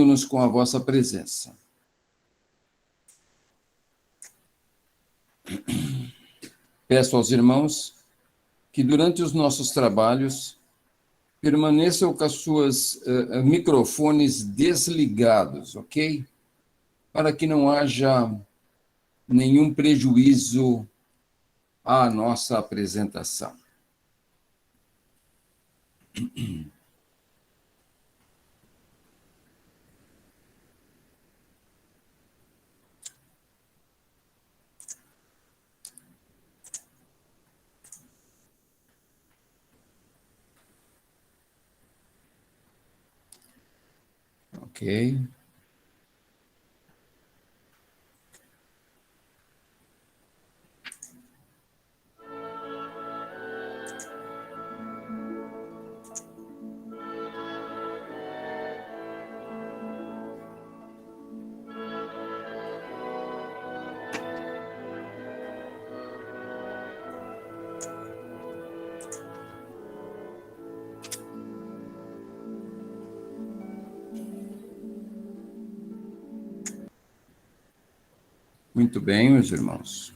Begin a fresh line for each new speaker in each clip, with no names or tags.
nos com a vossa presença. Peço aos irmãos que durante os nossos trabalhos permaneçam com as suas microfones desligados, ok? Para que não haja nenhum prejuízo à nossa apresentação. Ok. Muito bem, meus irmãos.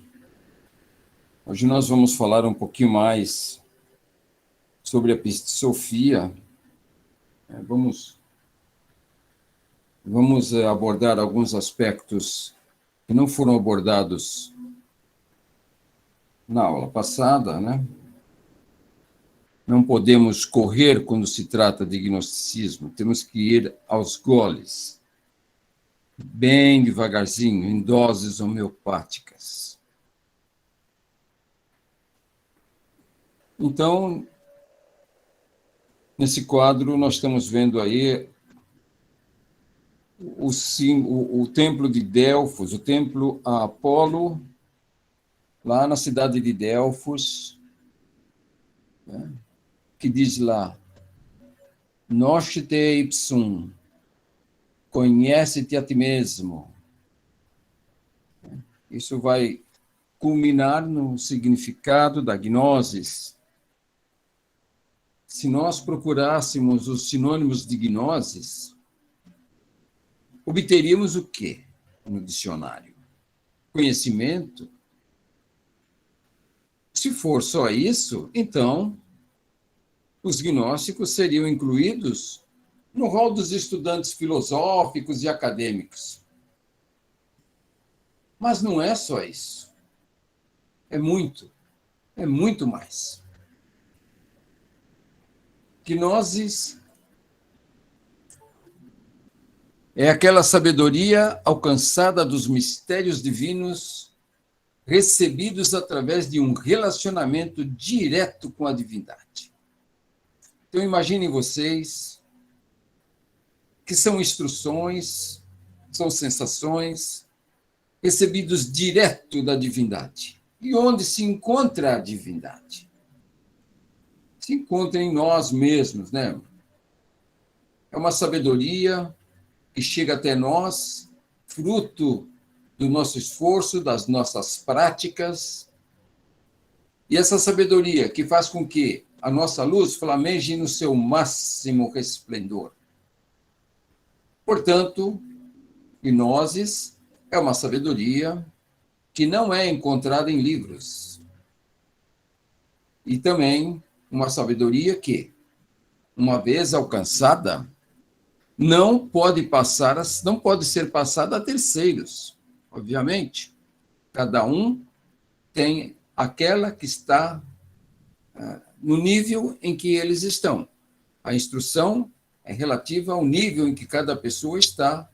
Hoje nós vamos falar um pouquinho mais sobre a Pistisofia. Vamos abordar alguns aspectos que não foram abordados na aula passada, né? Não podemos correr quando se trata de gnosticismo, temos que ir aos goles, bem devagarzinho, em doses homeopáticas. Então, nesse quadro, nós estamos vendo aí o templo de Delfos, o templo a Apolo, lá na cidade de Delfos, né, que diz lá, Noscite ipsum, conhece-te a ti mesmo. Isso vai culminar no significado da gnosis. Se nós procurássemos os sinônimos de gnosis, obteríamos o quê no dicionário? Conhecimento. Se for só isso, então os gnósticos seriam incluídos no rol dos estudantes filosóficos e acadêmicos. Mas não é só isso. É muito mais. Gnosis é aquela sabedoria alcançada dos mistérios divinos recebidos através de um relacionamento direto com a divindade. Então, imaginem vocês que são instruções, são sensações recebidos direto da divindade. E onde se encontra a divindade? Se encontra em nós mesmos, né? É uma sabedoria que chega até nós, fruto do nosso esforço, das nossas práticas. E essa sabedoria que faz com que a nossa luz flameje no seu máximo resplendor. Portanto, gnoses é uma sabedoria que não é encontrada em livros. E também uma sabedoria que, uma vez alcançada, não pode ser passada a terceiros, obviamente. Cada um tem aquela que está no nível em que eles estão. A instrução é relativa ao nível em que cada pessoa está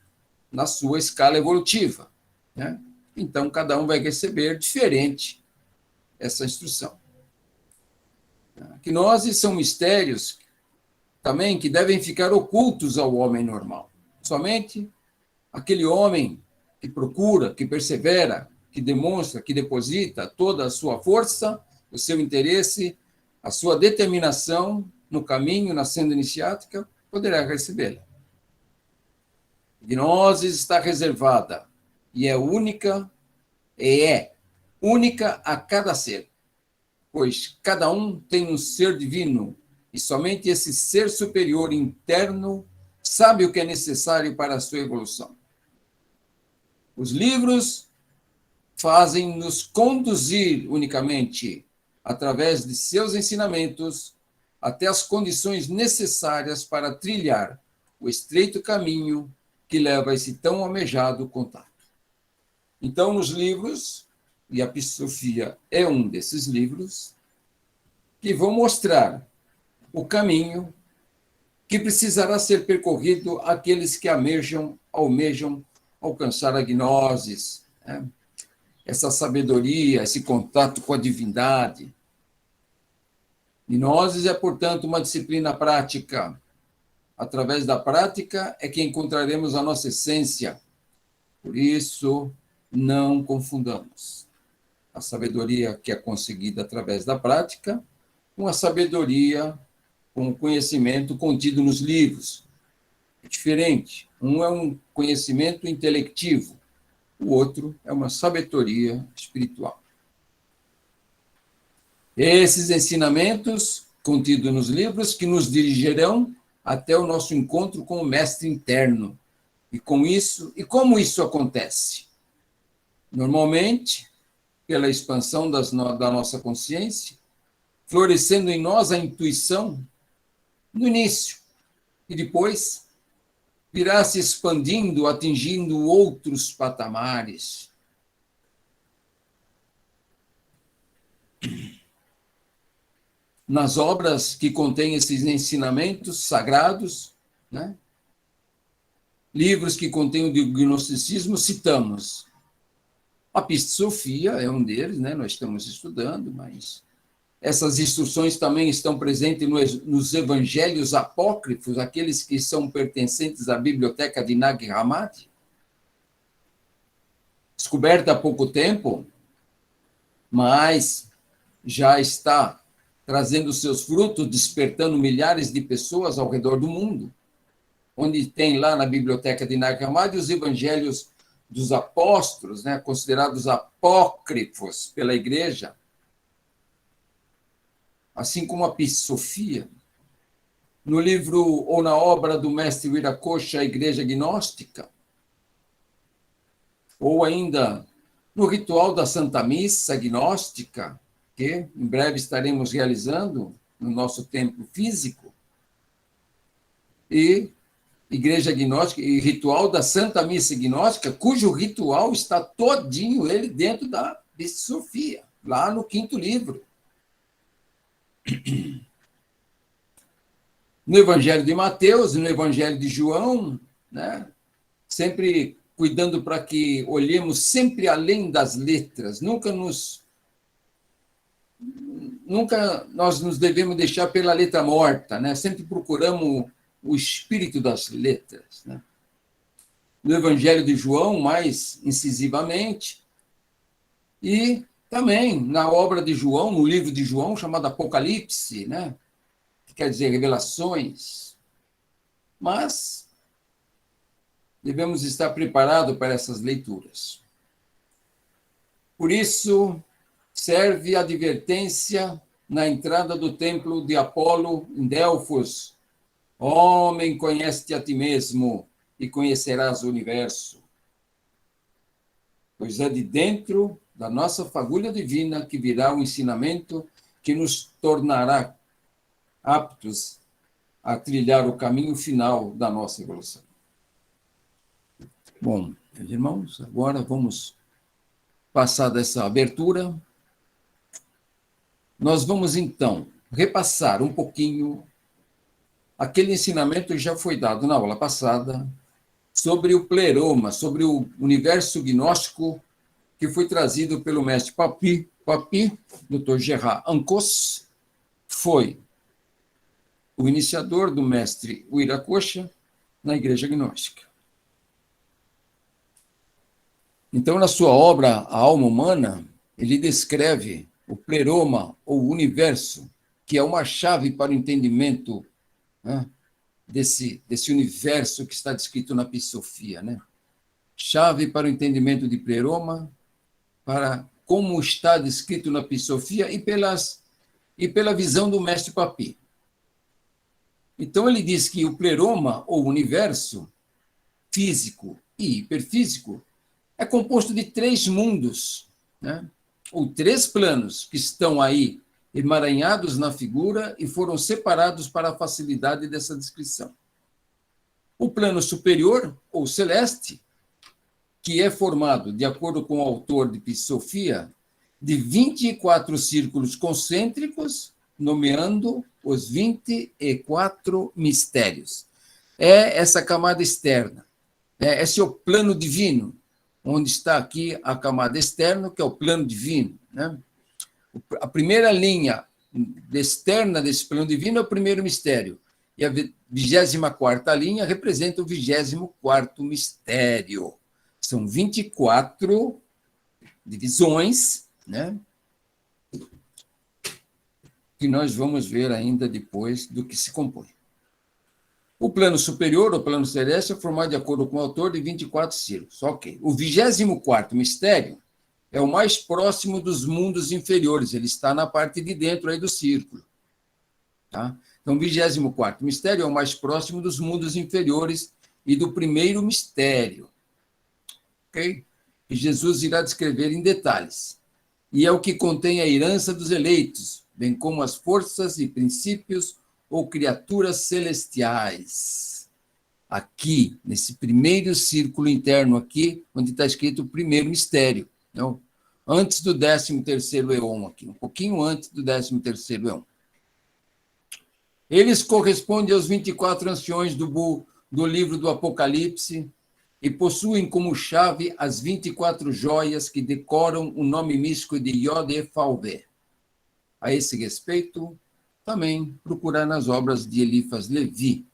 na sua escala evolutiva, né? Então, cada um vai receber diferente essa instrução. Gnoses são mistérios também que devem ficar ocultos ao homem normal. Somente aquele homem que procura, que persevera, que demonstra, que deposita toda a sua força, o seu interesse, a sua determinação no caminho, na senda iniciática, poderá recebê-la. Gnosis está reservada e é única a cada ser, pois cada um tem um ser divino e somente esse ser superior interno sabe o que é necessário para a sua evolução. Os livros fazem-nos conduzir unicamente, através de seus ensinamentos, até as condições necessárias para trilhar o estreito caminho que leva a esse tão almejado contato. Então, nos livros, e a Psicofia é um desses livros, que vão mostrar o caminho que precisará ser percorrido àqueles que almejam alcançar a gnosis, né? Essa sabedoria, esse contato com a divindade. Gnosis é, portanto, uma disciplina prática. Através da prática é que encontraremos a nossa essência. Por isso, não confundamos a sabedoria que é conseguida através da prática com a sabedoria, com o conhecimento contido nos livros. É diferente. Um é um conhecimento intelectivo, o outro é uma sabedoria espiritual. Esses ensinamentos contidos nos livros que nos dirigirão até o nosso encontro com o mestre interno. E como isso acontece? Normalmente, pela expansão da nossa consciência, florescendo em nós a intuição no início, e depois virá se expandindo, atingindo outros patamares. Nas obras que contêm esses ensinamentos sagrados, né? Livros que contêm o gnosticismo, citamos. A Psicofia é um deles, né? Nós estamos estudando, mas essas instruções também estão presentes nos evangelhos apócrifos, aqueles que são pertencentes à biblioteca de Nag Hammadi, descoberta há pouco tempo, mas já está trazendo seus frutos, despertando milhares de pessoas ao redor do mundo, onde tem lá na biblioteca de Nag Hammadi os evangelhos dos apóstolos, né, considerados apócrifos pela igreja, assim como a Psicofia. No livro ou na obra do mestre Viracocha, a Igreja Gnóstica, ou ainda no ritual da Santa Missa Gnóstica, que em breve estaremos realizando no nosso templo físico, e Igreja Gnóstica e ritual da Santa Missa Gnóstica, cujo ritual está todinho ele dentro da Psicofia, lá no 5º livro. No Evangelho de Mateus e no Evangelho de João, né, sempre cuidando para que olhemos sempre além das letras, nunca nós nos devemos deixar pela letra morta, né? Sempre procuramos o espírito das letras, né? No Evangelho de João, mais incisivamente, e também na obra de João, no livro de João, chamado Apocalipse, né? Que quer dizer revelações. Mas devemos estar preparados para essas leituras. Por isso, serve a advertência na entrada do templo de Apolo, em Delfos: homem, conhece-te a ti mesmo e conhecerás o universo. Pois é de dentro da nossa fagulha divina que virá o ensinamento que nos tornará aptos a trilhar o caminho final da nossa evolução. Bom, meus irmãos, agora vamos passar dessa abertura. Nós vamos, então, repassar um pouquinho aquele ensinamento que já foi dado na aula passada sobre o pleroma, sobre o universo gnóstico que foi trazido pelo mestre Papi, Dr. Gerard Ancos, foi o iniciador do mestre Viracocha na Igreja Gnóstica. Então, na sua obra A Alma Humana, ele descreve o pleroma, ou universo, que é uma chave para o entendimento, né, desse universo que está descrito na Psicofia, né? Chave para o entendimento de pleroma, para como está descrito na Psicofia e pela visão do mestre Papi. Então, ele diz que o pleroma, ou universo, físico e hiperfísico, é composto de 3 mundos, né? Ou 3 planos que estão aí emaranhados na figura e foram separados para a facilidade dessa descrição. O plano superior, ou celeste, que é formado, de acordo com o autor de Psofia, de 24 círculos concêntricos, nomeando os 24 mistérios. É essa camada externa. Esse é o plano divino, onde está aqui a camada externa, que é o plano divino, né? A primeira linha externa desse plano divino é o primeiro mistério, e a 24ª linha representa o 24º mistério. São 24 divisões, né? Que nós vamos ver ainda depois do que se compõe. O plano superior, o plano celeste, é formado, de acordo com o autor, de 24 círculos. Ok. O 24º mistério é o mais próximo dos mundos inferiores. Ele está na parte de dentro aí do círculo. Tá? Então, o 24º mistério é o mais próximo dos mundos inferiores e do primeiro mistério. Ok? E Jesus irá descrever em detalhes. E é o que contém a herança dos eleitos, bem como as forças e princípios ou criaturas celestiais. Aqui, nesse primeiro círculo interno aqui, onde está escrito o primeiro mistério. Então, antes do 13º éon aqui, um pouquinho antes do 13º éon. Eles correspondem aos 24 anciões do livro do Apocalipse e possuem como chave as 24 joias que decoram o nome místico de Yod-He-Vav. A esse respeito, também procurar nas obras de Eliphas Levi.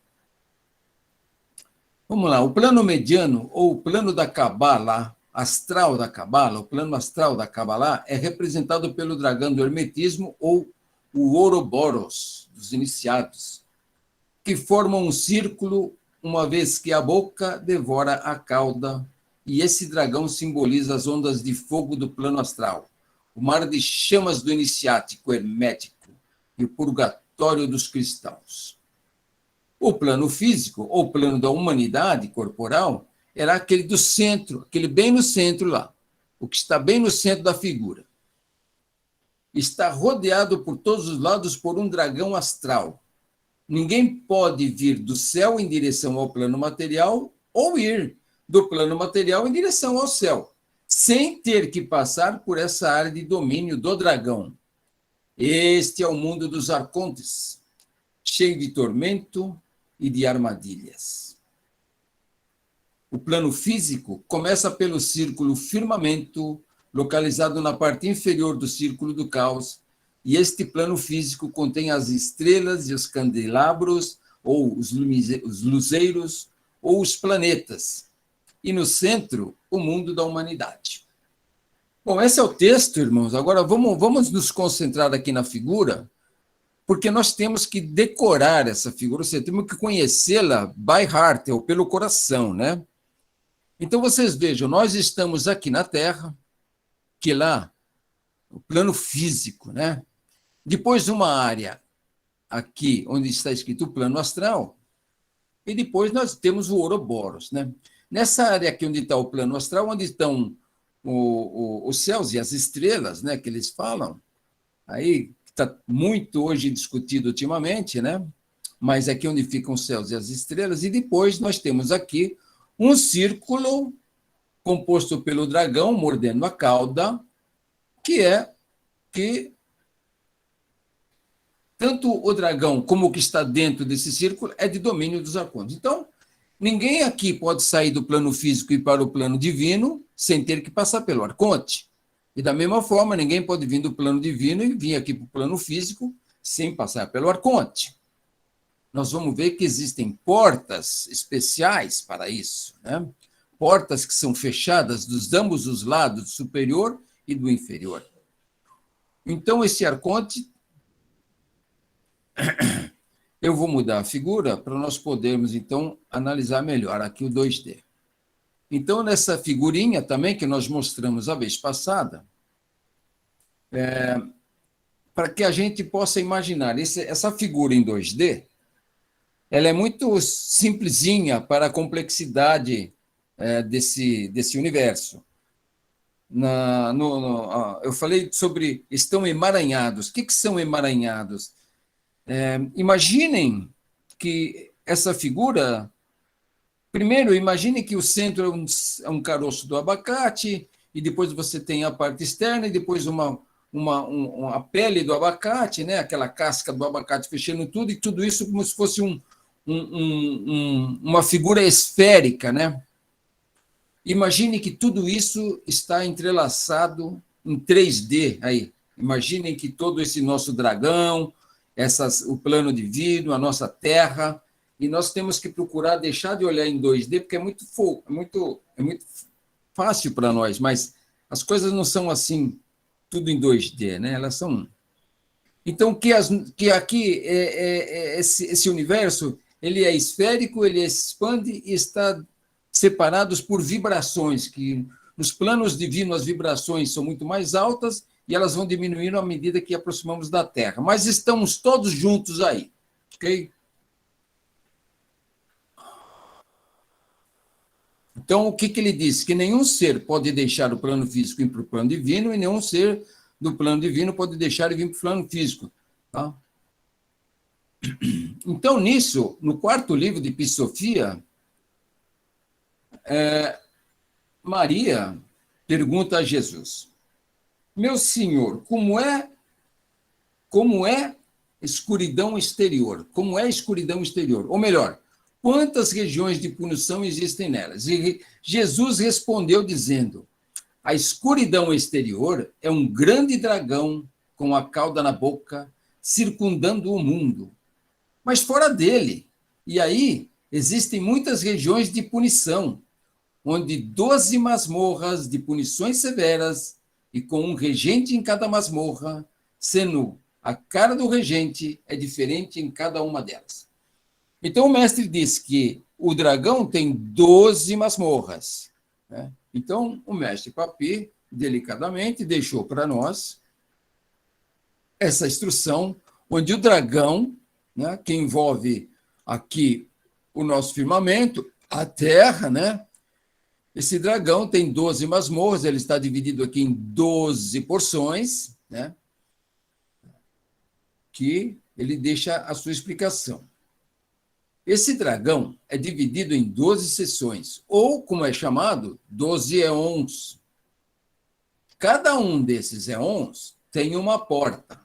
Vamos lá, o plano mediano, ou o plano da Cabala, astral da Cabala, o plano astral da Cabala, é representado pelo dragão do hermetismo, ou o Ouroboros, dos iniciados, que formam um círculo, uma vez que a boca devora a cauda, e esse dragão simboliza as ondas de fogo do plano astral, o mar de chamas do iniciático hermético e o purgatório dos cristãos. O plano físico, ou plano da humanidade corporal, era aquele do centro, aquele bem no centro lá, o que está bem no centro da figura. Está rodeado por todos os lados por um dragão astral. Ninguém pode vir do céu em direção ao plano material ou ir do plano material em direção ao céu, sem ter que passar por essa área de domínio do dragão. Este é o mundo dos arcontes, cheio de tormento e de armadilhas. O plano físico começa pelo círculo firmamento, localizado na parte inferior do círculo do caos, e este plano físico contém as estrelas e os candelabros, ou os luzeiros, ou os planetas, e no centro, o mundo da humanidade. Bom, esse é o texto, irmãos. Agora vamos nos concentrar aqui na figura, porque nós temos que decorar essa figura, ou seja, temos que conhecê-la by heart, ou pelo coração, né? Então, vocês vejam, nós estamos aqui na Terra, que lá, o plano físico, né? Depois, uma área aqui, onde está escrito o plano astral, e depois nós temos o Ouroboros, né? Nessa área aqui, onde está o plano astral, onde estão os céus e as estrelas, né, que eles falam, aí está muito hoje discutido ultimamente, né? Mas aqui onde ficam os céus e as estrelas, e depois nós temos aqui um círculo composto pelo dragão mordendo a cauda, que tanto o dragão como o que está dentro desse círculo é de domínio dos arcontes. Então, ninguém aqui pode sair do plano físico e ir para o plano divino sem ter que passar pelo arconte. E da mesma forma, ninguém pode vir do plano divino e vir aqui para o plano físico sem passar pelo arconte. Nós vamos ver que existem portas especiais para isso, né? Portas que são fechadas dos ambos os lados, do superior e do inferior. Então, esse arconte, eu vou mudar a figura para nós podermos, então, analisar melhor aqui o 2D. Então, nessa figurinha também que nós mostramos a vez passada, para que a gente possa imaginar essa figura em 2D, ela é muito simplesinha para a complexidade desse universo. Eu falei sobre estão emaranhados. O que são emaranhados? Imaginem que essa figura. Primeiro, imagine que o centro é um caroço do abacate, e depois você tem a parte externa, e depois a pele do abacate, né? Aquela casca do abacate fechando tudo, e tudo isso como se fosse uma figura esférica, né? Imagine que tudo isso está entrelaçado em 3D aí. Imaginem que todo esse nosso dragão, o plano divino, a nossa Terra, e nós temos que procurar deixar de olhar em 2D, porque é muito fácil para nós, mas as coisas não são assim, tudo em 2D, né? Elas são. Então, que aqui esse universo ele é esférico, ele expande e está separados por vibrações, que nos planos divinos as vibrações são muito mais altas e elas vão diminuindo à medida que aproximamos da Terra. Mas estamos todos juntos aí, ok? Então, o que ele diz? Que nenhum ser pode deixar o plano físico e ir para o plano divino, e nenhum ser do plano divino pode deixar e vir para o plano físico. Tá? Então, nisso, no quarto livro de Psofia, Maria pergunta a Jesus: meu senhor, como é escuridão exterior? Como é escuridão exterior? Ou melhor, quantas regiões de punição existem nelas? E Jesus respondeu dizendo: a escuridão exterior é um grande dragão com a cauda na boca, circundando o mundo. Mas fora dele, e aí existem muitas regiões de punição, onde 12 masmorras de punições severas, e com um regente em cada masmorra, sendo a cara do regente é diferente em cada uma delas. Então, o mestre diz que o dragão tem 12 masmorras. Né? Então, o mestre Papi, delicadamente, deixou para nós essa instrução, onde o dragão, né, que envolve aqui o nosso firmamento, a Terra, né? Esse dragão tem 12 masmorras, ele está dividido aqui em 12 porções, né? Que ele deixa a sua explicação. Esse dragão é dividido em 12 seções, ou, como é chamado, 12 éons. Cada um desses éons tem uma porta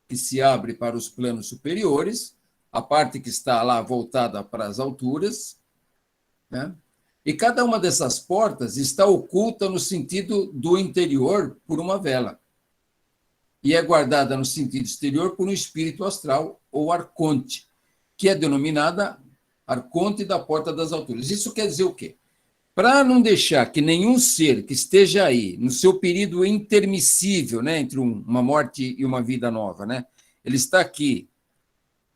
que se abre para os planos superiores, a parte que está lá voltada para as alturas, né? E cada uma dessas portas está oculta no sentido do interior por uma vela, e é guardada no sentido exterior por um espírito astral ou arconte, que é denominada arconte da porta das alturas. Isso quer dizer o quê? Para não deixar que nenhum ser que esteja aí, no seu período intermissível, né, entre uma morte e uma vida nova, né, ele está aqui,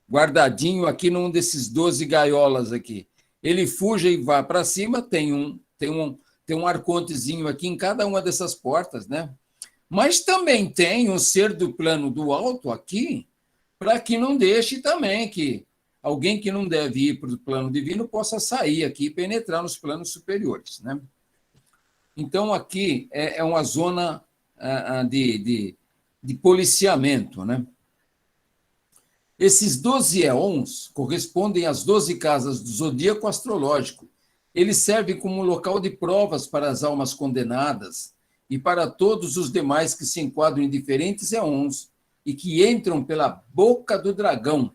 guardadinho aqui num desses 12 gaiolas aqui, ele fuja e vá para cima, tem um arcontezinho aqui em cada uma dessas portas, né? Mas também tem um ser do plano do alto aqui, para que não deixe também que alguém que não deve ir para o plano divino possa sair aqui e penetrar nos planos superiores, né? Então, aqui é uma zona de policiamento, né? Esses 12 éons correspondem às 12 casas do zodíaco astrológico. Eles servem como local de provas para as almas condenadas e para todos os demais que se enquadram em diferentes éons e que entram pela boca do dragão,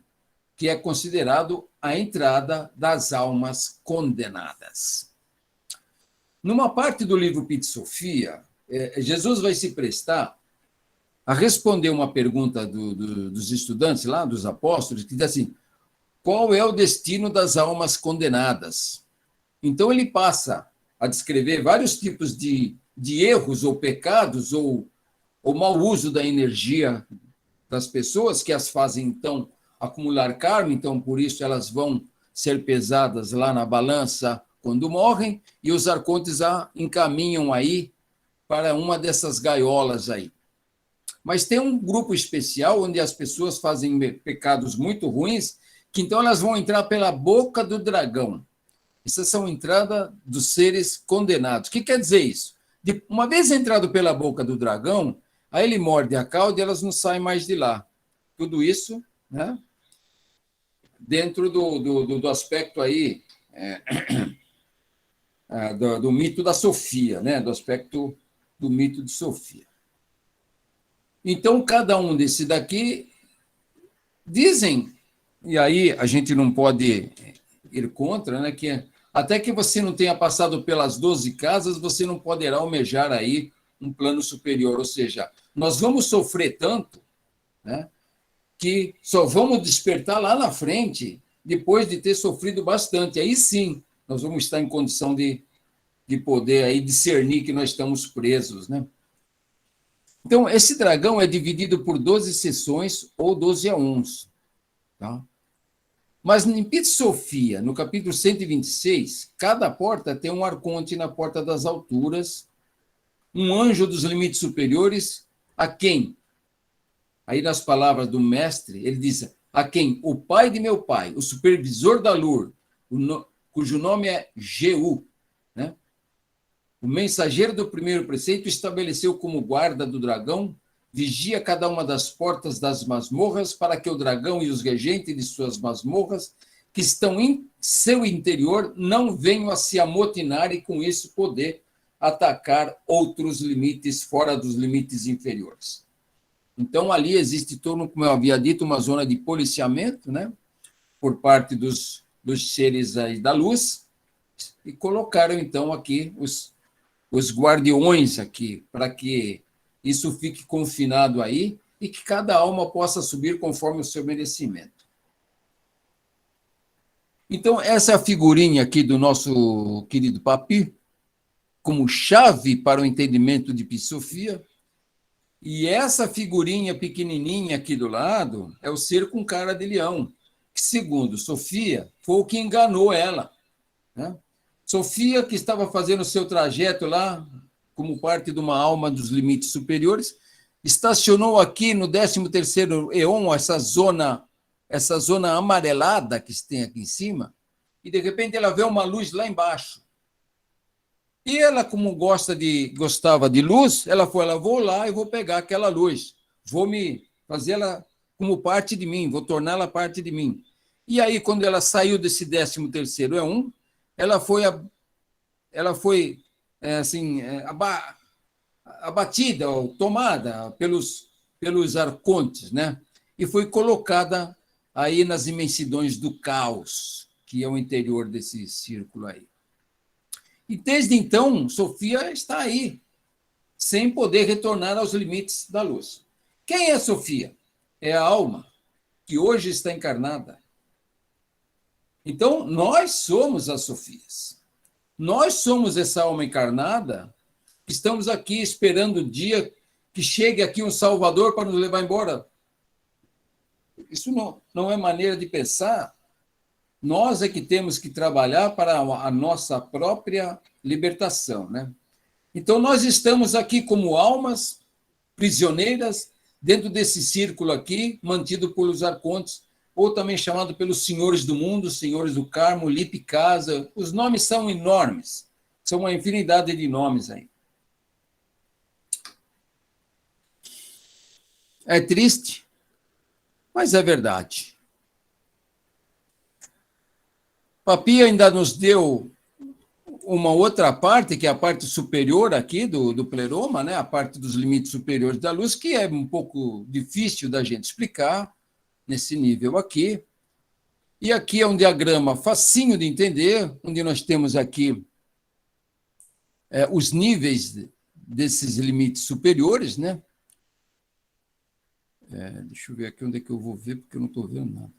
que é considerado a entrada das almas condenadas. Numa parte do livro Psofia, Jesus vai se prestar a responder uma pergunta dos estudantes lá, dos apóstolos, que diz assim: qual é o destino das almas condenadas? Então, ele passa a descrever vários tipos de erros ou pecados ou mau uso da energia das pessoas, que as fazem, então, acumular karma, então, por isso, elas vão ser pesadas lá na balança quando morrem, e os arcontes a encaminham aí para uma dessas gaiolas aí. Mas tem um grupo especial onde as pessoas fazem pecados muito ruins, que então elas vão entrar pela boca do dragão. Essas são entradas dos seres condenados. O que quer dizer isso? Uma vez entrado pela boca do dragão, aí ele morde a cauda e elas não saem mais de lá. Tudo isso, né, dentro do aspecto aí do mito da Sofia, né, do aspecto do mito de Sofia. Então, cada um desse daqui dizem, e aí a gente não pode ir contra, né, que até que você não tenha passado pelas 12 casas, você não poderá almejar aí um plano superior, ou seja, nós vamos sofrer tanto, né, que só vamos despertar lá na frente, depois de ter sofrido bastante. Aí sim, nós vamos estar em condição de poder aí discernir que nós estamos presos, né? Então, esse dragão é dividido por 12 seções ou 12 aons. Tá? Mas em Pit Sofia, no capítulo 126, cada porta tem um arconte na porta das alturas, um anjo dos limites superiores, a quem, aí nas palavras do mestre, ele diz, a quem o pai de meu pai, o supervisor da Lur, cujo nome é Jeú, né? O mensageiro do primeiro preceito estabeleceu como guarda do dragão, vigia cada uma das portas das masmorras para que o dragão e os regentes de suas masmorras, que estão em seu interior, não venham a se amotinar e, com isso, poder atacar outros limites fora dos limites inferiores. Então, ali existe, como eu havia dito, uma zona de policiamento, né, por parte dos seres aí da luz, e colocaram, então, aqui os guardiões aqui, para que isso fique confinado aí e que cada alma possa subir conforme o seu merecimento. Então, essa é a figurinha aqui do nosso querido Papi, como chave para o entendimento de Psofia. E essa figurinha pequenininha aqui do lado é o ser com cara de leão, que, segundo Sofia, foi o que enganou ela, né? Sofia, que estava fazendo o seu trajeto lá, como parte de uma alma dos limites superiores, estacionou aqui no 13º Eon, essa zona amarelada que se tem aqui em cima, e de repente ela vê uma luz lá embaixo. E ela, como gostava de luz, ela vou lá e vou pegar aquela luz, vou me fazê-la como parte de mim, vou torná-la parte de mim. E aí, quando ela saiu desse 13º Eon, ela foi assim, abatida ou tomada pelos arcontes, né? E foi colocada aí nas imensidões do caos, que é o interior desse círculo aí. E desde então, Sofia está aí, sem poder retornar aos limites da luz. Quem é Sofia? É a alma que hoje está encarnada. Então, nós somos as Sofias. Nós somos essa alma encarnada que estamos aqui esperando o dia que chegue aqui um Salvador para nos levar embora. Isso não é maneira de pensar. Nós é que temos que trabalhar para a nossa própria libertação, né? Então, nós estamos aqui como almas prisioneiras dentro desse círculo aqui, mantido pelos arcontes, ou também chamado pelos senhores do mundo, senhores do Carmo, Lipe Casa. Os nomes são enormes, são uma infinidade de nomes aí. É triste, mas é verdade. Papi ainda nos deu uma outra parte, que é a parte superior aqui do pleroma, né? A parte dos limites superiores da luz, que é um pouco difícil da gente explicar nesse nível aqui. E aqui é um diagrama facinho de entender, onde nós temos aqui os níveis desses limites superiores, né? Deixa eu ver aqui onde é que eu vou ver, porque eu não estou vendo nada.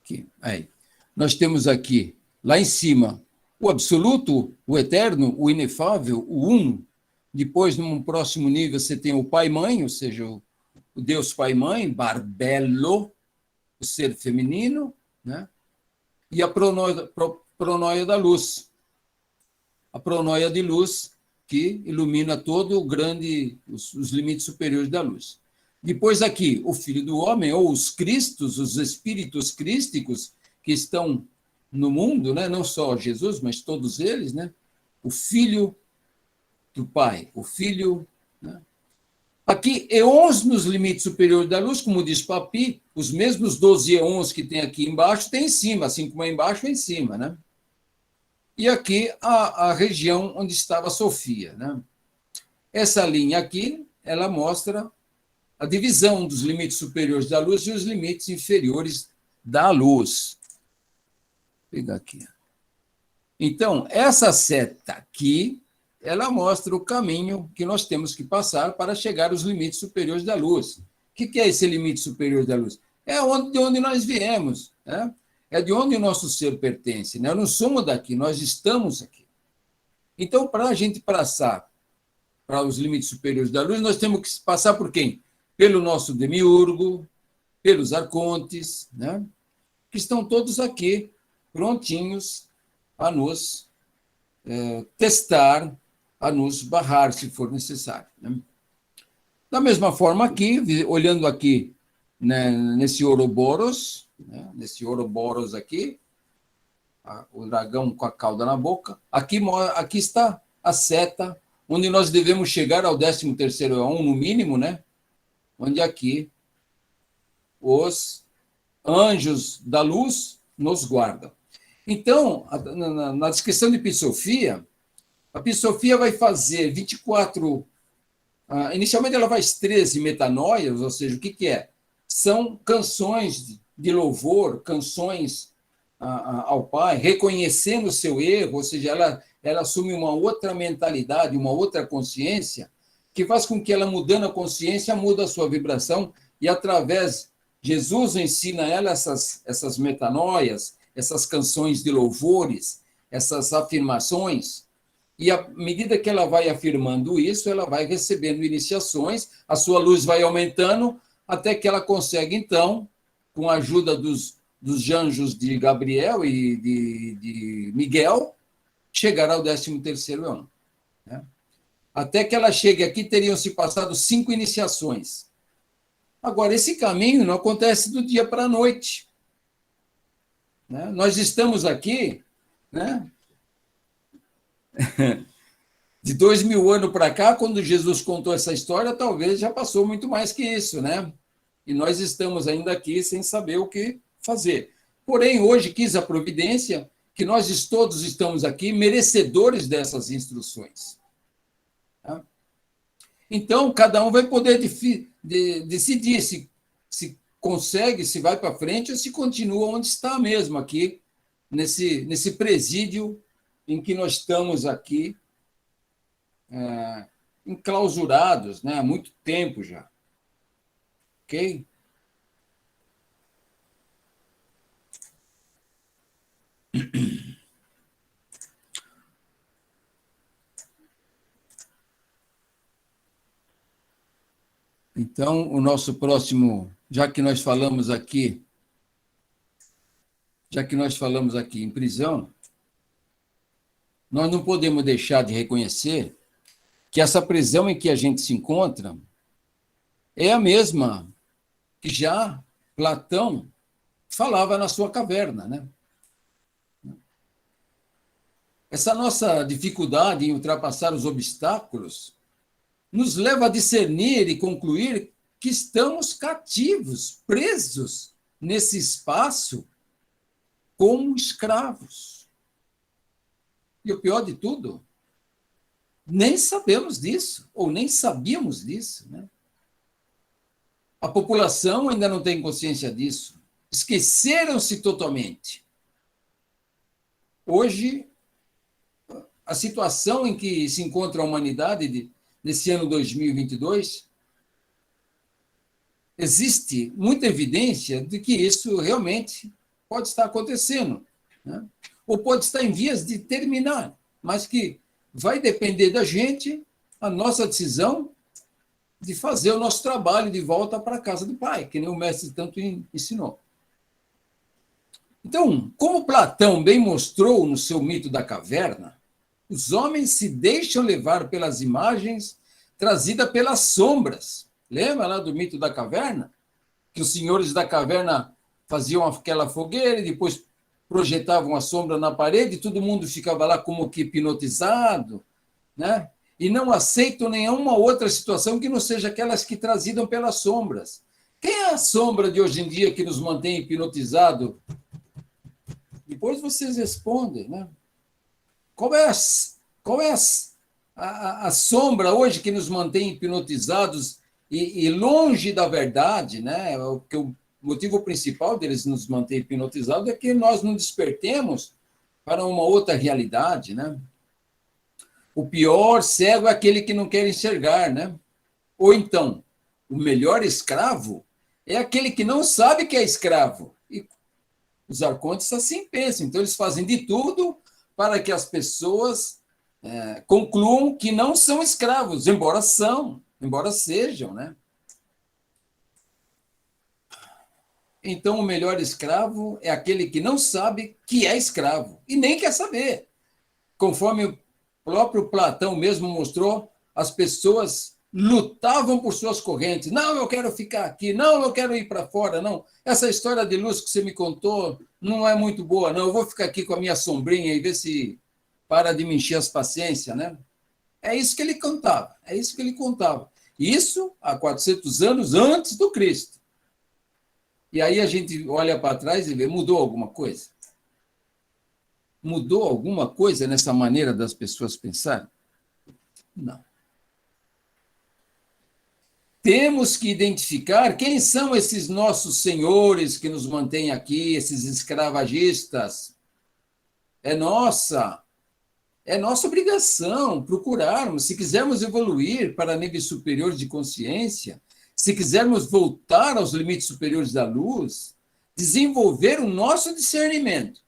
Aqui, aí. Nós temos aqui, lá em cima, o absoluto, o eterno, o inefável, o um. Depois, num próximo nível, você tem o pai e mãe, ou seja, o Deus pai e mãe, Barbelo, o ser feminino, né? E a pronoia da luz. A pronoia de luz, que ilumina todo o grande, os limites superiores da luz. Depois aqui, o Filho do Homem, ou os Cristos, os espíritos crísticos que estão no mundo, né? Não só Jesus, mas todos eles, né? O Filho do Pai, o Filho... Né? Aqui, eons nos limites superiores da luz, como diz Papi, os mesmos 12 eons que tem aqui embaixo, tem em cima, assim como é embaixo, é em cima, né? E aqui a região onde estava Sofia, né? Essa linha aqui, ela mostra a divisão dos limites superiores da luz e os limites inferiores da luz. Vou pegar aqui. Então, essa seta aqui, ela mostra o caminho que nós temos que passar para chegar aos limites superiores da luz. O que é esse limite superior da luz? É de onde nós viemos, né? É de onde o nosso ser pertence. Né? Nós não somos daqui, nós estamos aqui. Então, para a gente passar para os limites superiores da luz, nós temos que passar por quem? Pelo nosso demiurgo, pelos arcontes, né? Que estão todos aqui, prontinhos a nos testar, a nos barrar, se for necessário. Né? Da mesma forma aqui, olhando aqui, né, nesse Ouroboros, né, nesse Ouroboros aqui, o dragão com a cauda na boca, aqui está a seta, onde nós devemos chegar ao 13º eon, no mínimo, né? Onde aqui os anjos da luz nos guardam. Então, na descrição de Psofia, a Psofia vai fazer 24... inicialmente ela faz 13 metanoias, ou seja, o que é? São canções de louvor, canções ao Pai, reconhecendo o seu erro, ou seja, ela assume uma outra mentalidade, uma outra consciência, que faz com que ela, mudando a consciência, muda a sua vibração, e através, Jesus ensina a ela essas metanoias, essas canções de louvores, essas afirmações, e à medida que ela vai afirmando isso, ela vai recebendo iniciações, a sua luz vai aumentando, até que ela consegue, então, com a ajuda dos anjos de Gabriel e de Miguel, chegar ao 13º eon. Né? Até que ela chegue aqui, teriam se passado 5 iniciações. Agora, esse caminho não acontece do dia para a noite. Né? Nós estamos aqui, né? De 2000 anos para cá, quando Jesus contou essa história, talvez já passou muito mais que isso, né? E nós estamos ainda aqui sem saber o que fazer. Porém, hoje quis a providência que nós todos estamos aqui merecedores dessas instruções. Tá? Então, cada um vai poder decidir se consegue, se vai para frente ou se continua onde está mesmo aqui, nesse presídio em que nós estamos aqui, enclausurados, né, há muito tempo já. Ok? Então, o nosso próximo, já que nós falamos aqui em prisão, nós não podemos deixar de reconhecer que essa prisão em que a gente se encontra é a mesma que já Platão falava na sua caverna, né? Essa nossa dificuldade em ultrapassar os obstáculos nos leva a discernir e concluir que estamos cativos, presos nesse espaço como escravos. E o pior de tudo, nem sabemos disso, ou nem sabíamos disso, né? A população ainda não tem consciência disso. Esqueceram-se totalmente. Hoje, a situação em que se encontra a humanidade nesse ano 2022, existe muita evidência de que isso realmente pode estar acontecendo, né? Ou pode estar em vias de terminar, mas que vai depender da gente, a nossa decisão de fazer o nosso trabalho de volta para a casa do Pai, que nem o mestre tanto ensinou. Então, como Platão bem mostrou no seu mito da caverna, Os homens se deixam levar pelas imagens trazidas pelas sombras. Lembra lá do mito da caverna? Que os senhores da caverna faziam aquela fogueira e depois projetavam a sombra na parede e todo mundo ficava lá como que hipnotizado, né? E não aceitam nenhuma outra situação que não seja aquelas que trazidas pelas sombras. Quem é a sombra de hoje em dia que nos mantém hipnotizado? Depois vocês respondem, né? Qual é a sombra hoje que nos mantém hipnotizados e longe da verdade, né? O motivo principal deles nos manter hipnotizados é que nós não despertemos para uma outra realidade, né? O pior cego é aquele que não quer enxergar, né? Ou então, o melhor escravo é aquele que não sabe que é escravo. E os arcontes assim pensam. Então, eles fazem de tudo para que as pessoas concluam que não são escravos, embora sejam, né? Então, o melhor escravo é aquele que não sabe que é escravo e nem quer saber. Conforme o próprio Platão mesmo mostrou, as pessoas lutavam por suas correntes. Não, eu quero ficar aqui. Não, eu quero ir para fora. Não, essa história de luz que você me contou não é muito boa. Não, eu vou ficar aqui com a minha sombrinha e ver se para de me encher as paciências, né? É isso que ele contava. É isso que ele contava. Isso há 400 anos antes do Cristo. E aí a gente olha para trás e vê, mudou alguma coisa? Mudou alguma coisa nessa maneira das pessoas pensarem? Não. Temos que identificar quem são esses nossos senhores que nos mantêm aqui, esses escravagistas. É nossa obrigação procurarmos, se quisermos evoluir para níveis superiores de consciência, se quisermos voltar aos limites superiores da luz, desenvolver o nosso discernimento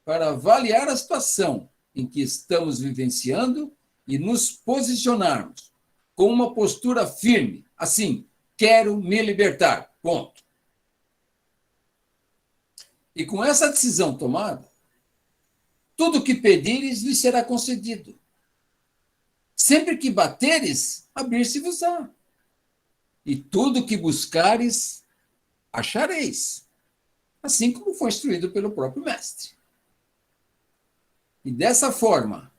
para avaliar a situação em que estamos vivenciando e nos posicionarmos com uma postura firme, assim, quero me libertar, ponto. E com essa decisão tomada, tudo o que pedires lhe será concedido. Sempre que bateres, abrir-se-vos-á. E tudo que buscares, achareis. Assim como foi instruído pelo próprio mestre. E dessa forma,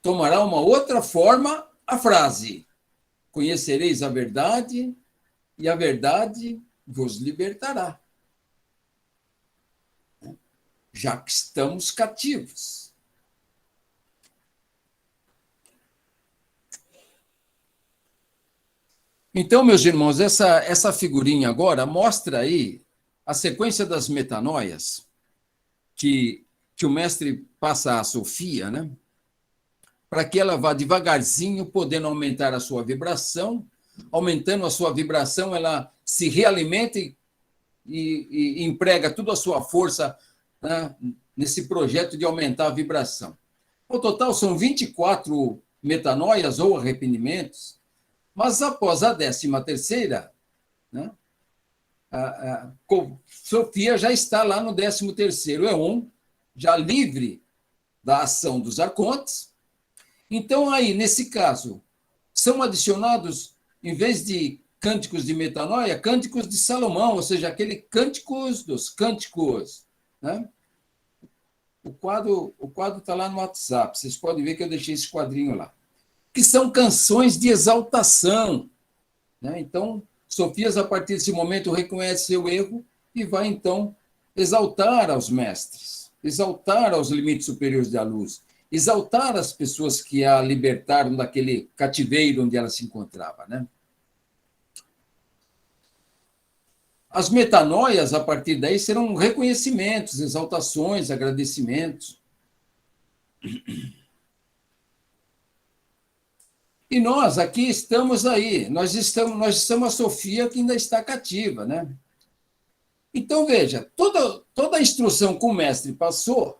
tomará uma outra forma a frase: conhecereis a verdade, e a verdade vos libertará. Já que estamos cativos. Então, meus irmãos, essa figurinha agora mostra aí a sequência das metanoias que o mestre passa à Sofia, né? Para que ela vá devagarzinho, podendo aumentar a sua vibração. Aumentando a sua vibração, ela se realimenta e emprega toda a sua força, né, nesse projeto de aumentar a vibração. No total, são 24 metanoias ou arrependimentos, mas após a 13ª, né, Sofia já está lá no 13º Éon, já livre da ação dos arcontes. Então, aí, nesse caso, são adicionados, em vez de cânticos de metanoia, cânticos de Salomão, ou seja, aquele cânticos dos cânticos, né? O quadro está lá no WhatsApp, vocês podem ver que eu deixei esse quadrinho lá. Que são canções de exaltação, né? Então, Sofias, a partir desse momento, reconhece seu erro e vai, então, exaltar aos mestres, exaltar aos limites superiores da luz, exaltar as pessoas que a libertaram daquele cativeiro onde ela se encontrava, né? As metanoias, a partir daí, serão reconhecimentos, exaltações, agradecimentos. E nós aqui estamos aí, nós estamos a Sofia que ainda está cativa, né? Então, veja, toda a instrução que o mestre passou,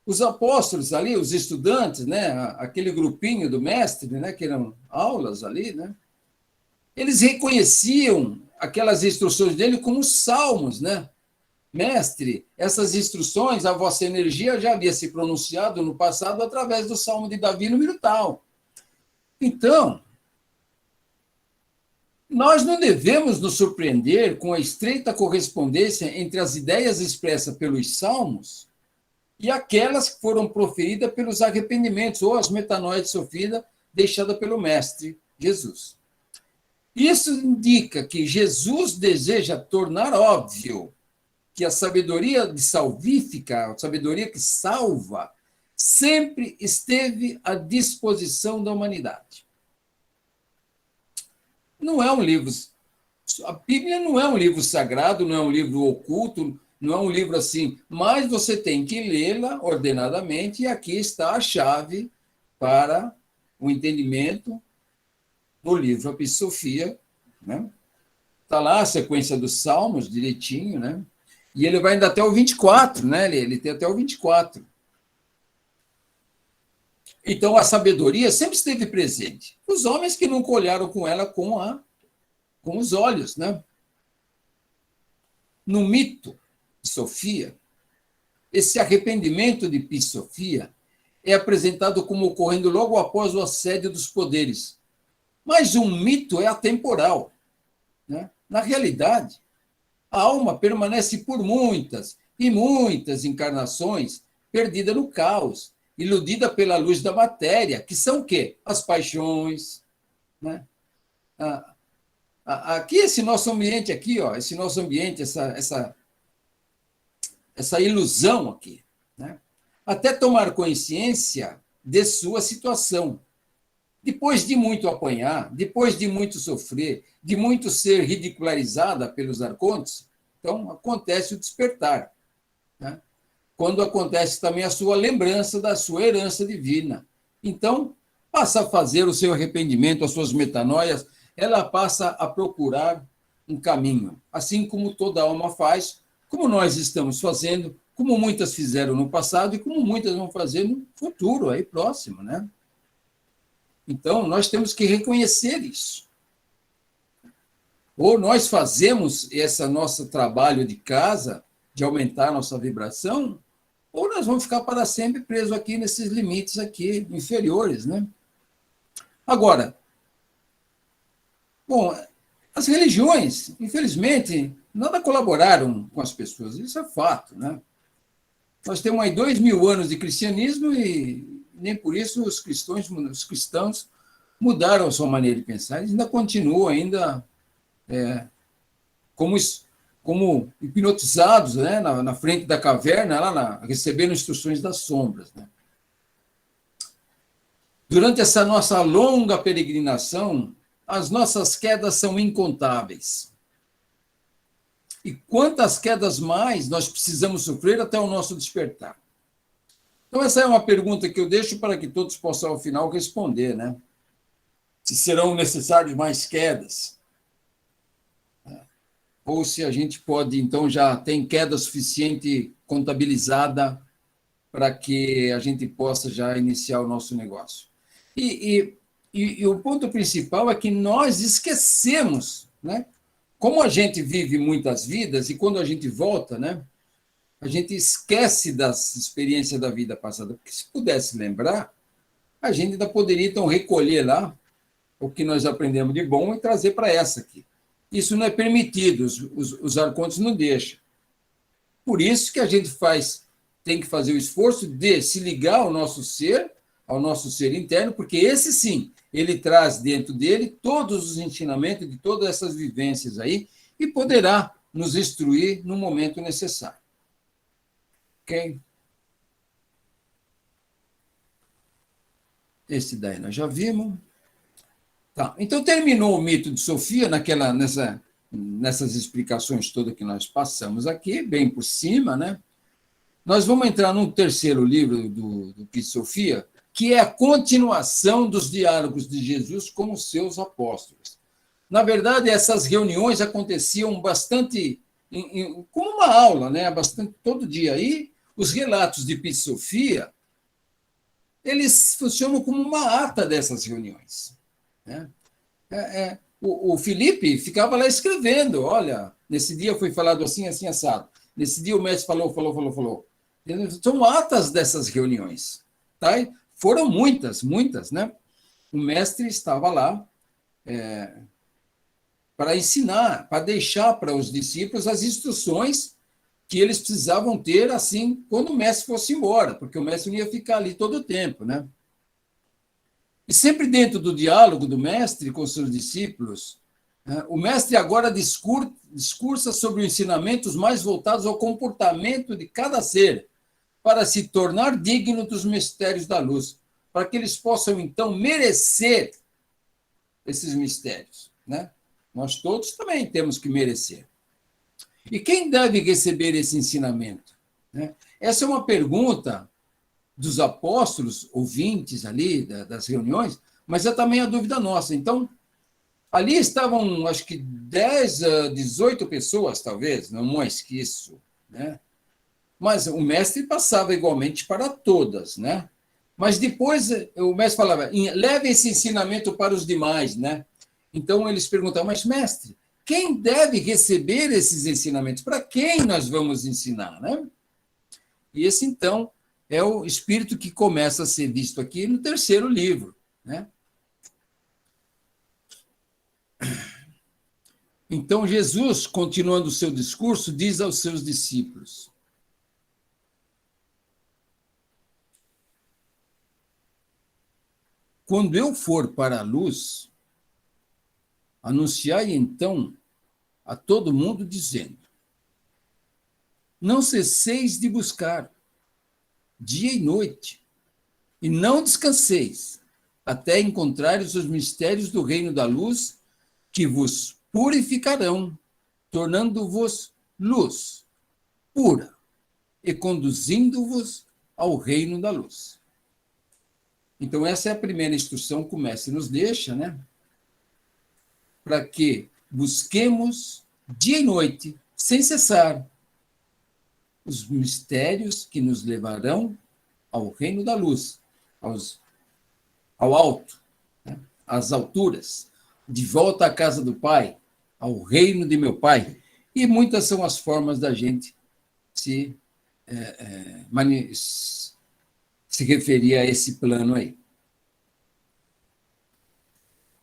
os apóstolos ali, os estudantes, né, aquele grupinho do mestre, né, que eram aulas ali, né, eles reconheciam aquelas instruções dele como salmos, né? mestre, essas instruções, a vossa energia já havia se pronunciado no passado através do Salmo de Davi, número tal. Então, nós não devemos nos surpreender com a estreita correspondência entre as ideias expressas pelos salmos e aquelas que foram proferidas pelos arrependimentos ou as metanoias sofridas deixadas pelo Mestre Jesus. Isso indica que Jesus deseja tornar óbvio que a sabedoria salvífica, a sabedoria que salva, sempre esteve à disposição da humanidade. Não é um livro. A Bíblia não é um livro sagrado, não é um livro oculto, não é um livro assim, mas você tem que lê-la ordenadamente, e aqui está a chave para o entendimento do livro A Sofia, né? Está lá a sequência dos Salmos, direitinho, né? E ele vai ainda até o 24, né? Ele tem até o 24. Então, a sabedoria sempre esteve presente. Os homens que nunca olharam com ela com os olhos, né? No mito de Sofia, esse arrependimento de Sofia é apresentado como ocorrendo logo após o assédio dos poderes. Mas um mito é atemporal, né? Na realidade, a alma permanece por muitas e muitas encarnações perdida no caos, iludida pela luz da matéria, que são o quê? As paixões, né? Aqui, esse nosso ambiente aqui, ó, esse nosso ambiente, essa ilusão aqui, né? Até tomar consciência de sua situação. Depois de muito apanhar, depois de muito sofrer, de muito ser ridicularizada pelos arcontes, então acontece o despertar, né? Quando acontece também a sua lembrança da sua herança divina. Então, passa a fazer o seu arrependimento, as suas metanoias, ela passa a procurar um caminho, assim como toda alma faz, como nós estamos fazendo, como muitas fizeram no passado e como muitas vão fazer no futuro, aí próximo, né? Então, nós temos que reconhecer isso. Ou nós fazemos esse nosso trabalho de casa, de aumentar a nossa vibração, ou nós vamos ficar para sempre presos aqui nesses limites aqui, inferiores, né? Agora, bom, as religiões, infelizmente, nada colaboraram com as pessoas, isso é fato, né? Nós temos aí 2000 anos de cristianismo e nem por isso os cristãos mudaram a sua maneira de pensar, eles ainda continuam ainda como hipnotizados, né, na frente da caverna, recebendo instruções das sombras, né? Durante essa nossa longa peregrinação, as nossas quedas são incontáveis. E quantas quedas mais nós precisamos sofrer até o nosso despertar? Então, essa é uma pergunta que eu deixo para que todos possam, ao final, responder, né? Se serão necessárias mais quedas, ou se a gente pode, então, já tem queda suficiente contabilizada para que a gente possa já iniciar o nosso negócio. E o ponto principal é que nós esquecemos, né? Como a gente vive muitas vidas e quando a gente volta, né, a gente esquece das experiências da vida passada. Porque se pudesse lembrar, a gente ainda poderia, então, recolher lá o que nós aprendemos de bom e trazer para essa aqui. Isso não é permitido, os arcontes não deixam. Por isso que a gente tem que fazer o esforço de se ligar ao nosso ser interno, porque esse sim, ele traz dentro dele todos os ensinamentos de todas essas vivências aí e poderá nos instruir no momento necessário. Ok? Esse daí nós já vimos. Tá. Então, terminou o mito de Sofia nessas explicações todas que nós passamos aqui, bem por cima, né? Nós vamos entrar num terceiro livro do Sofia, que é a continuação dos diálogos de Jesus com os seus apóstolos. Na verdade, essas reuniões aconteciam bastante, como uma aula, né? Bastante todo dia. E os relatos de Sofia, eles funcionam como uma ata dessas reuniões, né? O Felipe ficava lá escrevendo, olha, nesse dia foi falado assim, assim, assado. Nesse dia o mestre falou. São atas dessas reuniões. Tá? Foram muitas, né? O mestre estava lá para ensinar, para deixar para os discípulos as instruções que eles precisavam ter assim quando o mestre fosse embora, porque o mestre não ia ficar ali todo o tempo, né? E sempre dentro do diálogo do mestre com seus discípulos, o mestre agora discursa sobre os ensinamentos mais voltados ao comportamento de cada ser, para se tornar digno dos mistérios da luz, para que eles possam, então, merecer esses mistérios, né? Nós todos também temos que merecer. E quem deve receber esse ensinamento? Né? Essa é uma pergunta dos apóstolos, ouvintes ali das reuniões, mas é também a dúvida nossa. Então, ali estavam, acho que 10 a 18 pessoas, talvez, não mais que isso, né? Mas o mestre passava igualmente para todas, né? Mas depois o mestre falava, leve esse ensinamento para os demais, né? Então eles perguntavam, mas mestre, quem deve receber esses ensinamentos? Para quem nós vamos ensinar, né? E esse, então, é o espírito que começa a ser visto aqui no terceiro livro, né? Então, Jesus, continuando o seu discurso, diz aos seus discípulos: quando eu for para a luz, anunciai então a todo mundo, dizendo: não cesseis de buscar, dia e noite, e não descanseis, até encontrares os mistérios do reino da luz, que vos purificarão, tornando-vos luz pura e conduzindo-vos ao reino da luz. Então, essa é a primeira instrução que o mestre nos deixa, né? Para que busquemos dia e noite, sem cessar, os mistérios que nos levarão ao reino da luz, ao alto, né? Às alturas, de volta à casa do Pai, ao reino de meu Pai. E muitas são as formas da gente se referir a esse plano aí.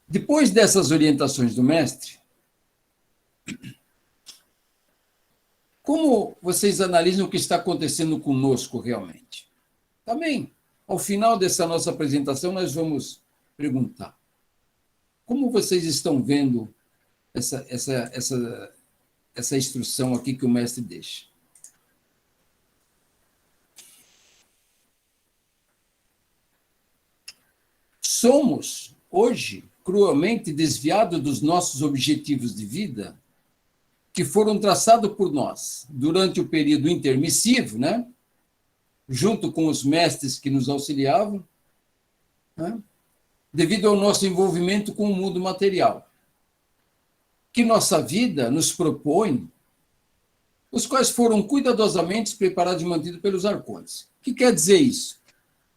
Depois dessas orientações do mestre, como vocês analisam o que está acontecendo conosco realmente? Também, ao final dessa nossa apresentação, nós vamos perguntar: como vocês estão vendo essa instrução aqui que o mestre deixa? Somos, hoje, cruelmente desviados dos nossos objetivos de vida, que foram traçados por nós durante o período intermissivo, né? Junto com os mestres que nos auxiliavam, né? Devido ao nosso envolvimento com o mundo material, que nossa vida nos propõe, os quais foram cuidadosamente preparados e mantidos pelos arcontes. O que quer dizer isso?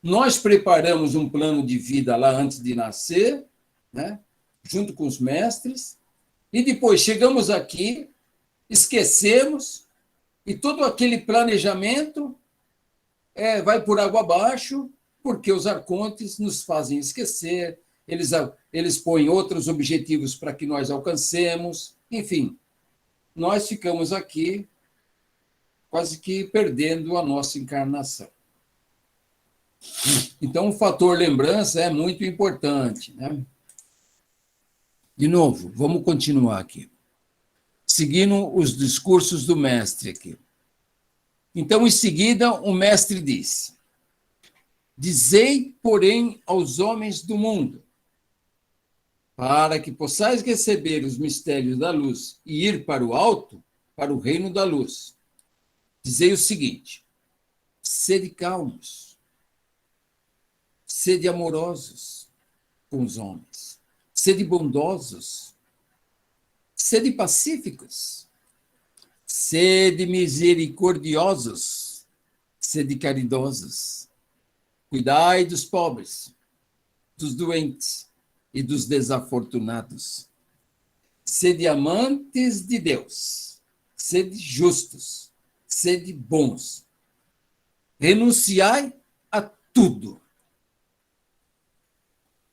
Nós preparamos um plano de vida lá antes de nascer, né? Junto com os mestres, e depois chegamos aqui, esquecemos, e todo aquele planejamento vai por água abaixo, porque os arcontes nos fazem esquecer, eles põem outros objetivos para que nós alcancemos, enfim, nós ficamos aqui quase que perdendo a nossa encarnação. Então, o fator lembrança é muito importante, né? De novo, vamos continuar aqui, seguindo os discursos do mestre aqui. Então, em seguida, o mestre disse: dizei, porém, aos homens do mundo, para que possais receber os mistérios da luz e ir para o alto, para o reino da luz. Dizei o seguinte: sede calmos, sede amorosos com os homens, sede bondosos, sede pacíficos, sede misericordiosos, sede caridosos, cuidai dos pobres, dos doentes e dos desafortunados. Sede amantes de Deus, sede justos, sede bons. Renunciai a tudo.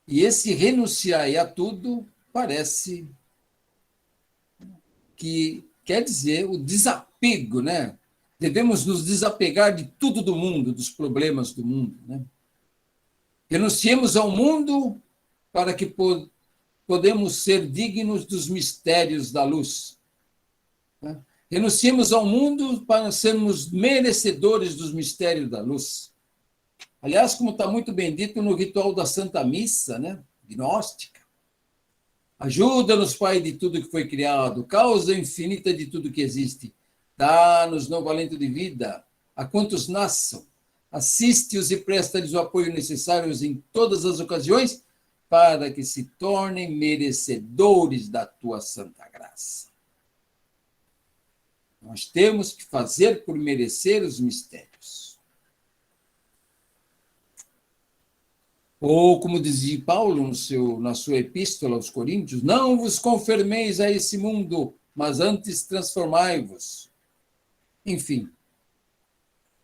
E esse renunciai a tudo parece que quer dizer o desapego, né? Devemos nos desapegar de tudo do mundo, dos problemas do mundo, né? Renunciemos ao mundo para que podemos ser dignos dos mistérios da luz. Né? Renunciemos ao mundo para sermos merecedores dos mistérios da luz. Aliás, como está muito bem dito no ritual da Santa Missa, né? Gnóstica. Ajuda-nos, Pai, de tudo que foi criado, causa infinita de tudo que existe. Dá-nos novo alento de vida a quantos nasçam. Assiste-os e presta-lhes o apoio necessário em todas as ocasiões para que se tornem merecedores da tua santa graça. Nós temos que fazer por merecer os mistérios. Ou, como dizia Paulo na sua epístola aos Coríntios, não vos conformeis a esse mundo, mas antes transformai-vos. Enfim,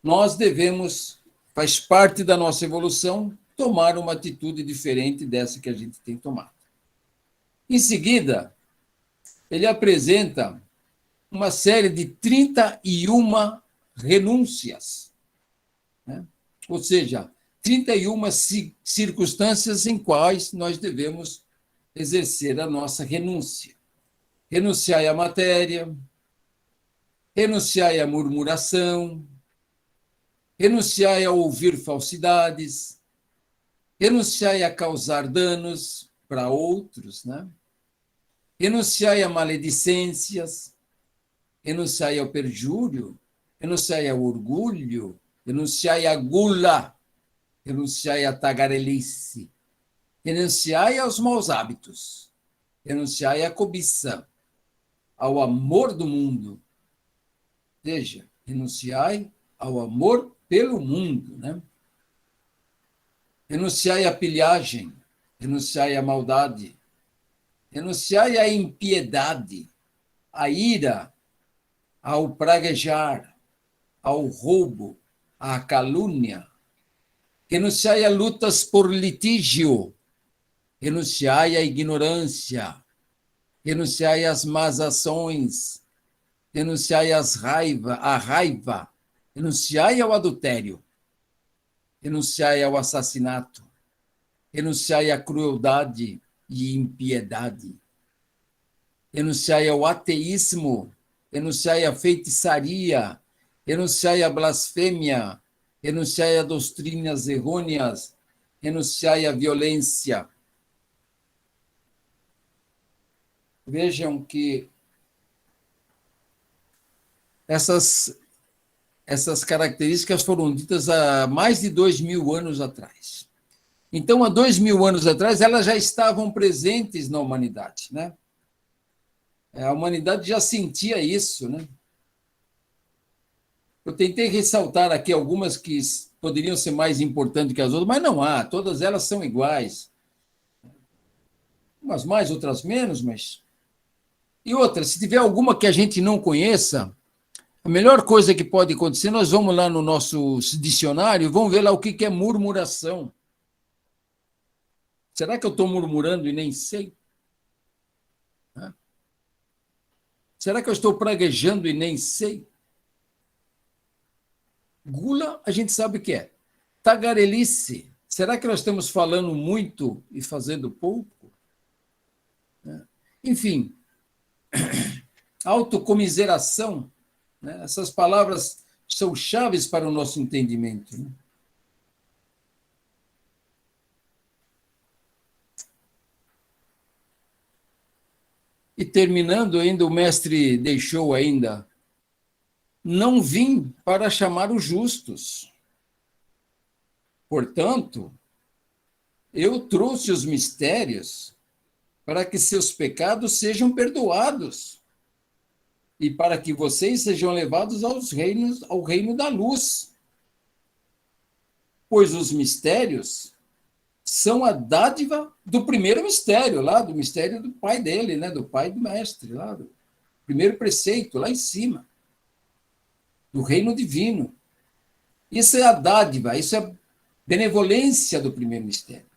nós devemos, faz parte da nossa evolução, tomar uma atitude diferente dessa que a gente tem tomado. Em seguida, ele apresenta uma série de 31 renúncias, né? Ou seja, 31 circunstâncias em quais nós devemos exercer a nossa renúncia. Renunciai à matéria, renunciai à murmuração, renunciai a ouvir falsidades, renunciai a causar danos para outros, né? Renunciai a maledicências, renunciai ao perjúrio, renunciai ao orgulho, renunciai à gula, renunciai à tagarelice, renunciai aos maus hábitos, renunciai à cobiça, ao amor do mundo. Veja, renunciai ao amor pelo mundo, né? Renunciai à pilhagem, renunciai à maldade, renunciai à impiedade, à ira, ao praguejar, ao roubo, à calúnia. Renunciai a lutas por litígio, renunciai à ignorância, renunciai às más ações, renunciai à raiva, renunciai ao adultério, renunciai ao assassinato, renunciai à crueldade e impiedade, renunciai ao ateísmo, renunciai à feitiçaria, renunciai à blasfêmia, renunciai a doutrinas errôneas, renunciai à violência. Vejam que essas características foram ditas há mais de 2.000 anos atrás. Então, há 2.000 anos atrás, elas já estavam presentes na humanidade, né? A humanidade já sentia isso, né? Eu tentei ressaltar aqui algumas que poderiam ser mais importantes que as outras, mas não há, todas elas são iguais. Umas mais, outras menos, mas... E outra, se tiver alguma que a gente não conheça, a melhor coisa que pode acontecer, nós vamos lá no nosso dicionário, vamos ver lá o que é murmuração. Será que eu estou murmurando e nem sei? Será que eu estou praguejando e nem sei? Gula, a gente sabe o que é. Tagarelice. Será que nós estamos falando muito e fazendo pouco? Enfim, autocomiseração, né? Essas palavras são chaves para o nosso entendimento, né? E terminando ainda, o mestre deixou ainda: não vim para chamar os justos. Portanto, eu trouxe os mistérios para que seus pecados sejam perdoados e para que vocês sejam levados ao reino da luz. Pois os mistérios são a dádiva do primeiro mistério, lá do mistério do pai dele, né? Do pai do mestre, lá do primeiro preceito, lá em cima. do reino divino. Isso é a dádiva, isso é a benevolência do primeiro mistério,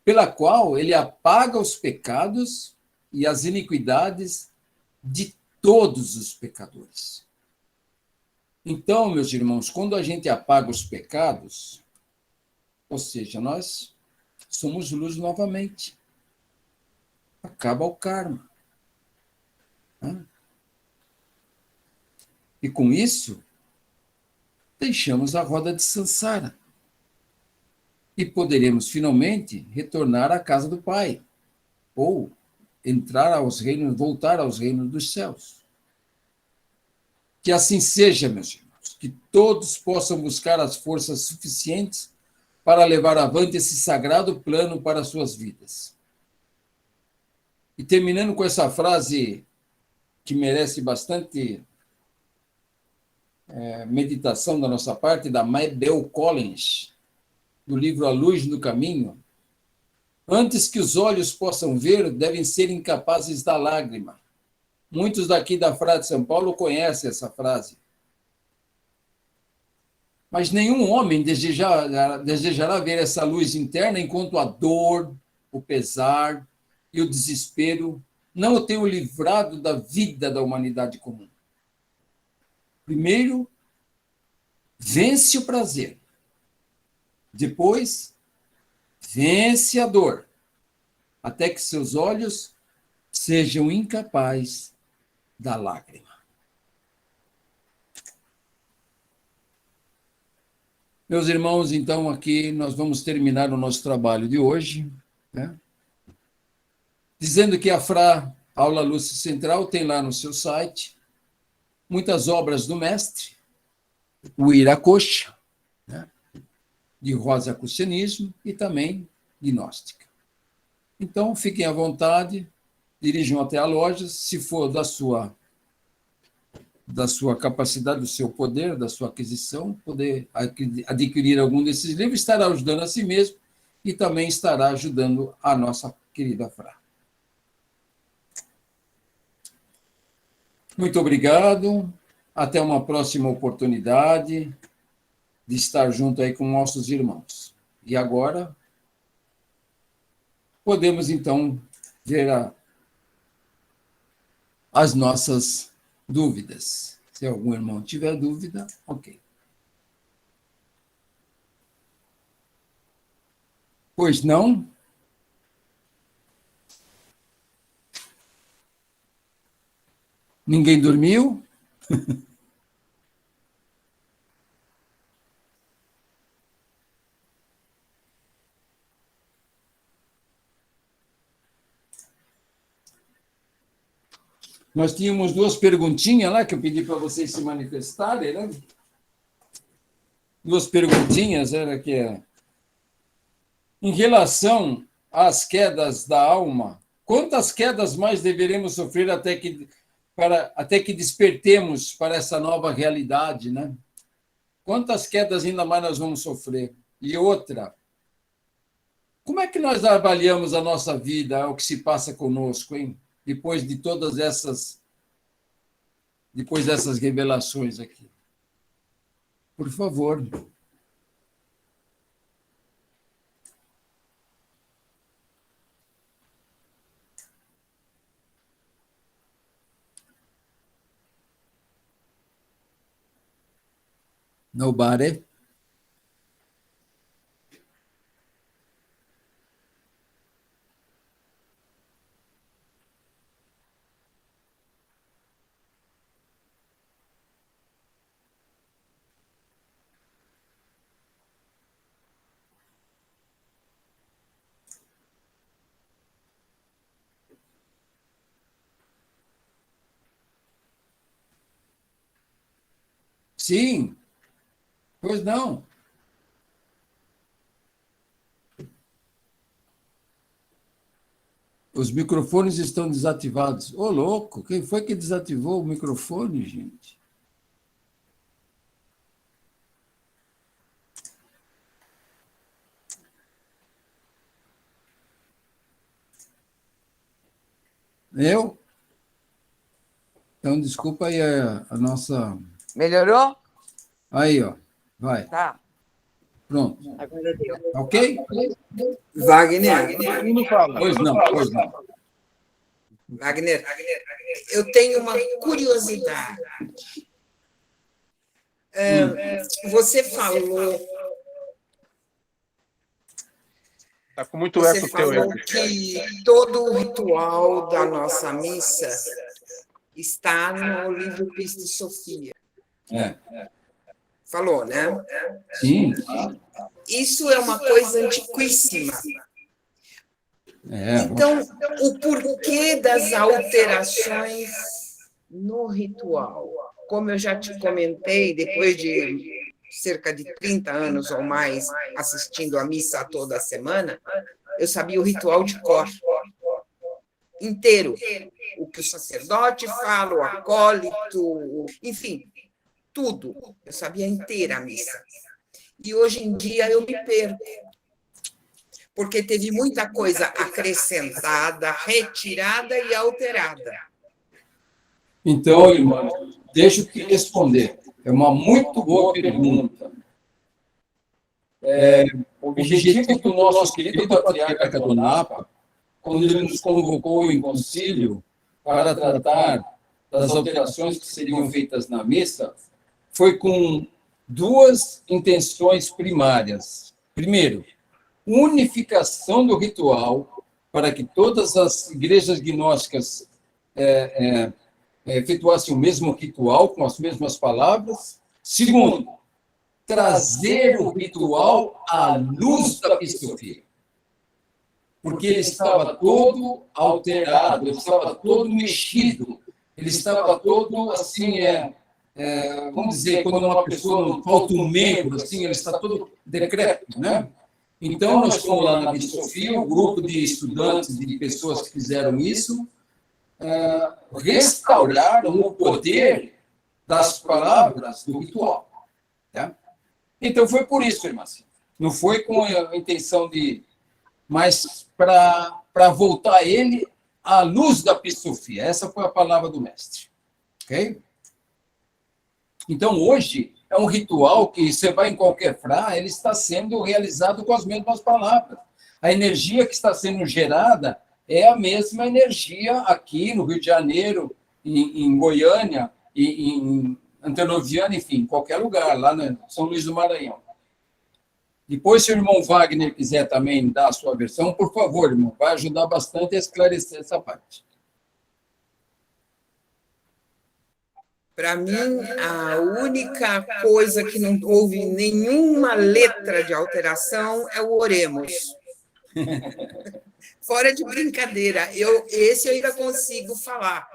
pela qual ele apaga os pecados e as iniquidades de todos os pecadores. Então, meus irmãos, quando a gente apaga os pecados, ou seja, nós somos luz novamente. Acaba o karma. E com isso, deixamos a roda de Sansara. E poderemos finalmente retornar à casa do Pai, ou entrar aos reinos, voltar aos reinos dos céus. Que assim seja, meus irmãos, que todos possam buscar as forças suficientes para levar avante esse sagrado plano para as suas vidas. E terminando com essa frase que merece bastante meditação da nossa parte, da Mabel Collins, do livro A Luz do Caminho: antes que os olhos possam ver, devem ser incapazes da lágrima. Muitos daqui da Frade de São Paulo conhecem essa frase. Mas nenhum homem desejará ver essa luz interna enquanto a dor, o pesar e o desespero não o tenham livrado da vida da humanidade comum. Primeiro, vence o prazer. Depois, vence a dor, até que seus olhos sejam incapazes da lágrima. Meus irmãos, então aqui nós vamos terminar o nosso trabalho de hoje, né? Dizendo que a Fra Aula Lúcia Central tem lá no seu site muitas obras do mestre, o Iracocha, né? De Rosacrucianismo e também gnóstica. Então, fiquem à vontade, dirijam até a loja, se for da sua capacidade, do seu poder, da sua aquisição, poder adquirir algum desses livros, estará ajudando a si mesmo e também estará ajudando a nossa querida Fra. Muito obrigado, até uma próxima oportunidade de estar junto aí com nossos irmãos. E agora, podemos então ver as nossas dúvidas. Se algum irmão tiver dúvida, ok. Pois não? Ninguém dormiu? Nós tínhamos duas perguntinhas lá que eu pedi para vocês se manifestarem, né? Duas perguntinhas, era que em relação às quedas da alma, quantas quedas mais deveremos sofrer até que despertemos para essa nova realidade, né? Quantas quedas ainda mais nós vamos sofrer? E outra, como é que nós avaliamos a nossa vida, o que se passa conosco, hein? Depois dessas revelações aqui. Por favor. Nobody? Sim. Pois não. Os microfones estão desativados. Ô, louco, quem foi que desativou o microfone, gente? Eu? Então, desculpa aí a nossa...
Melhorou?
Aí, ó. Vai.
Tá,
Pronto.
agora deu.
Ok?
Wagner,
Todo mundo fala.
Pois não, pois não.
Wagner, eu tenho uma curiosidade. Você falou,
Tá com muito
você
eco teu,
falou
Eco.
que todo o ritual da nossa missa está no livro Cristo e Sofia.
É.
Falou, né?
Sim.
Isso é uma coisa antiquíssima.
É.
Então, o porquê das alterações no ritual? Como eu já te comentei, depois de cerca de 30 anos ou mais assistindo a missa toda semana, eu sabia o ritual de cor inteiro. O que o sacerdote fala, o acólito, enfim, tudo. Eu sabia inteira a missa. E hoje em dia eu me perco, porque teve muita coisa acrescentada, retirada e alterada.
Então, irmão, deixa eu te responder. É uma muito boa pergunta. O objetivo do nosso querido patriarca do Napa, quando ele nos convocou em concílio para tratar das alterações que seriam feitas na missa, foi com duas intenções primárias. Primeiro, unificação do ritual para que todas as igrejas gnósticas efetuassem o mesmo ritual, com as mesmas palavras. Segundo, trazer o ritual à luz da Pistofia, porque ele estava todo alterado, ele estava todo mexido, ele estava todo assim, vamos dizer, quando uma pessoa falta um membro, assim, ele está todo decrépito, né? Então, nós fomos lá na Pistofia, um grupo de estudantes, de pessoas que fizeram isso, restauraram o poder das palavras do ritual. Tá? Então, foi por isso, irmã. Não foi com a intenção de... Mas para voltar ele à luz da Pistofia. Essa foi a palavra do mestre. Ok? Então, hoje, é um ritual que você vai em qualquer frá, ele está sendo realizado com as mesmas palavras. A energia que está sendo gerada é a mesma energia aqui no Rio de Janeiro, em Goiânia, em Antenoviana, enfim, em qualquer lugar, lá no São Luís do Maranhão. Depois, se o irmão Wagner quiser também dar a sua versão, por favor, irmão, vai ajudar bastante a esclarecer essa parte.
Para mim, a única coisa que não houve nenhuma letra de alteração é o oremos. Fora de brincadeira, esse eu ainda consigo falar.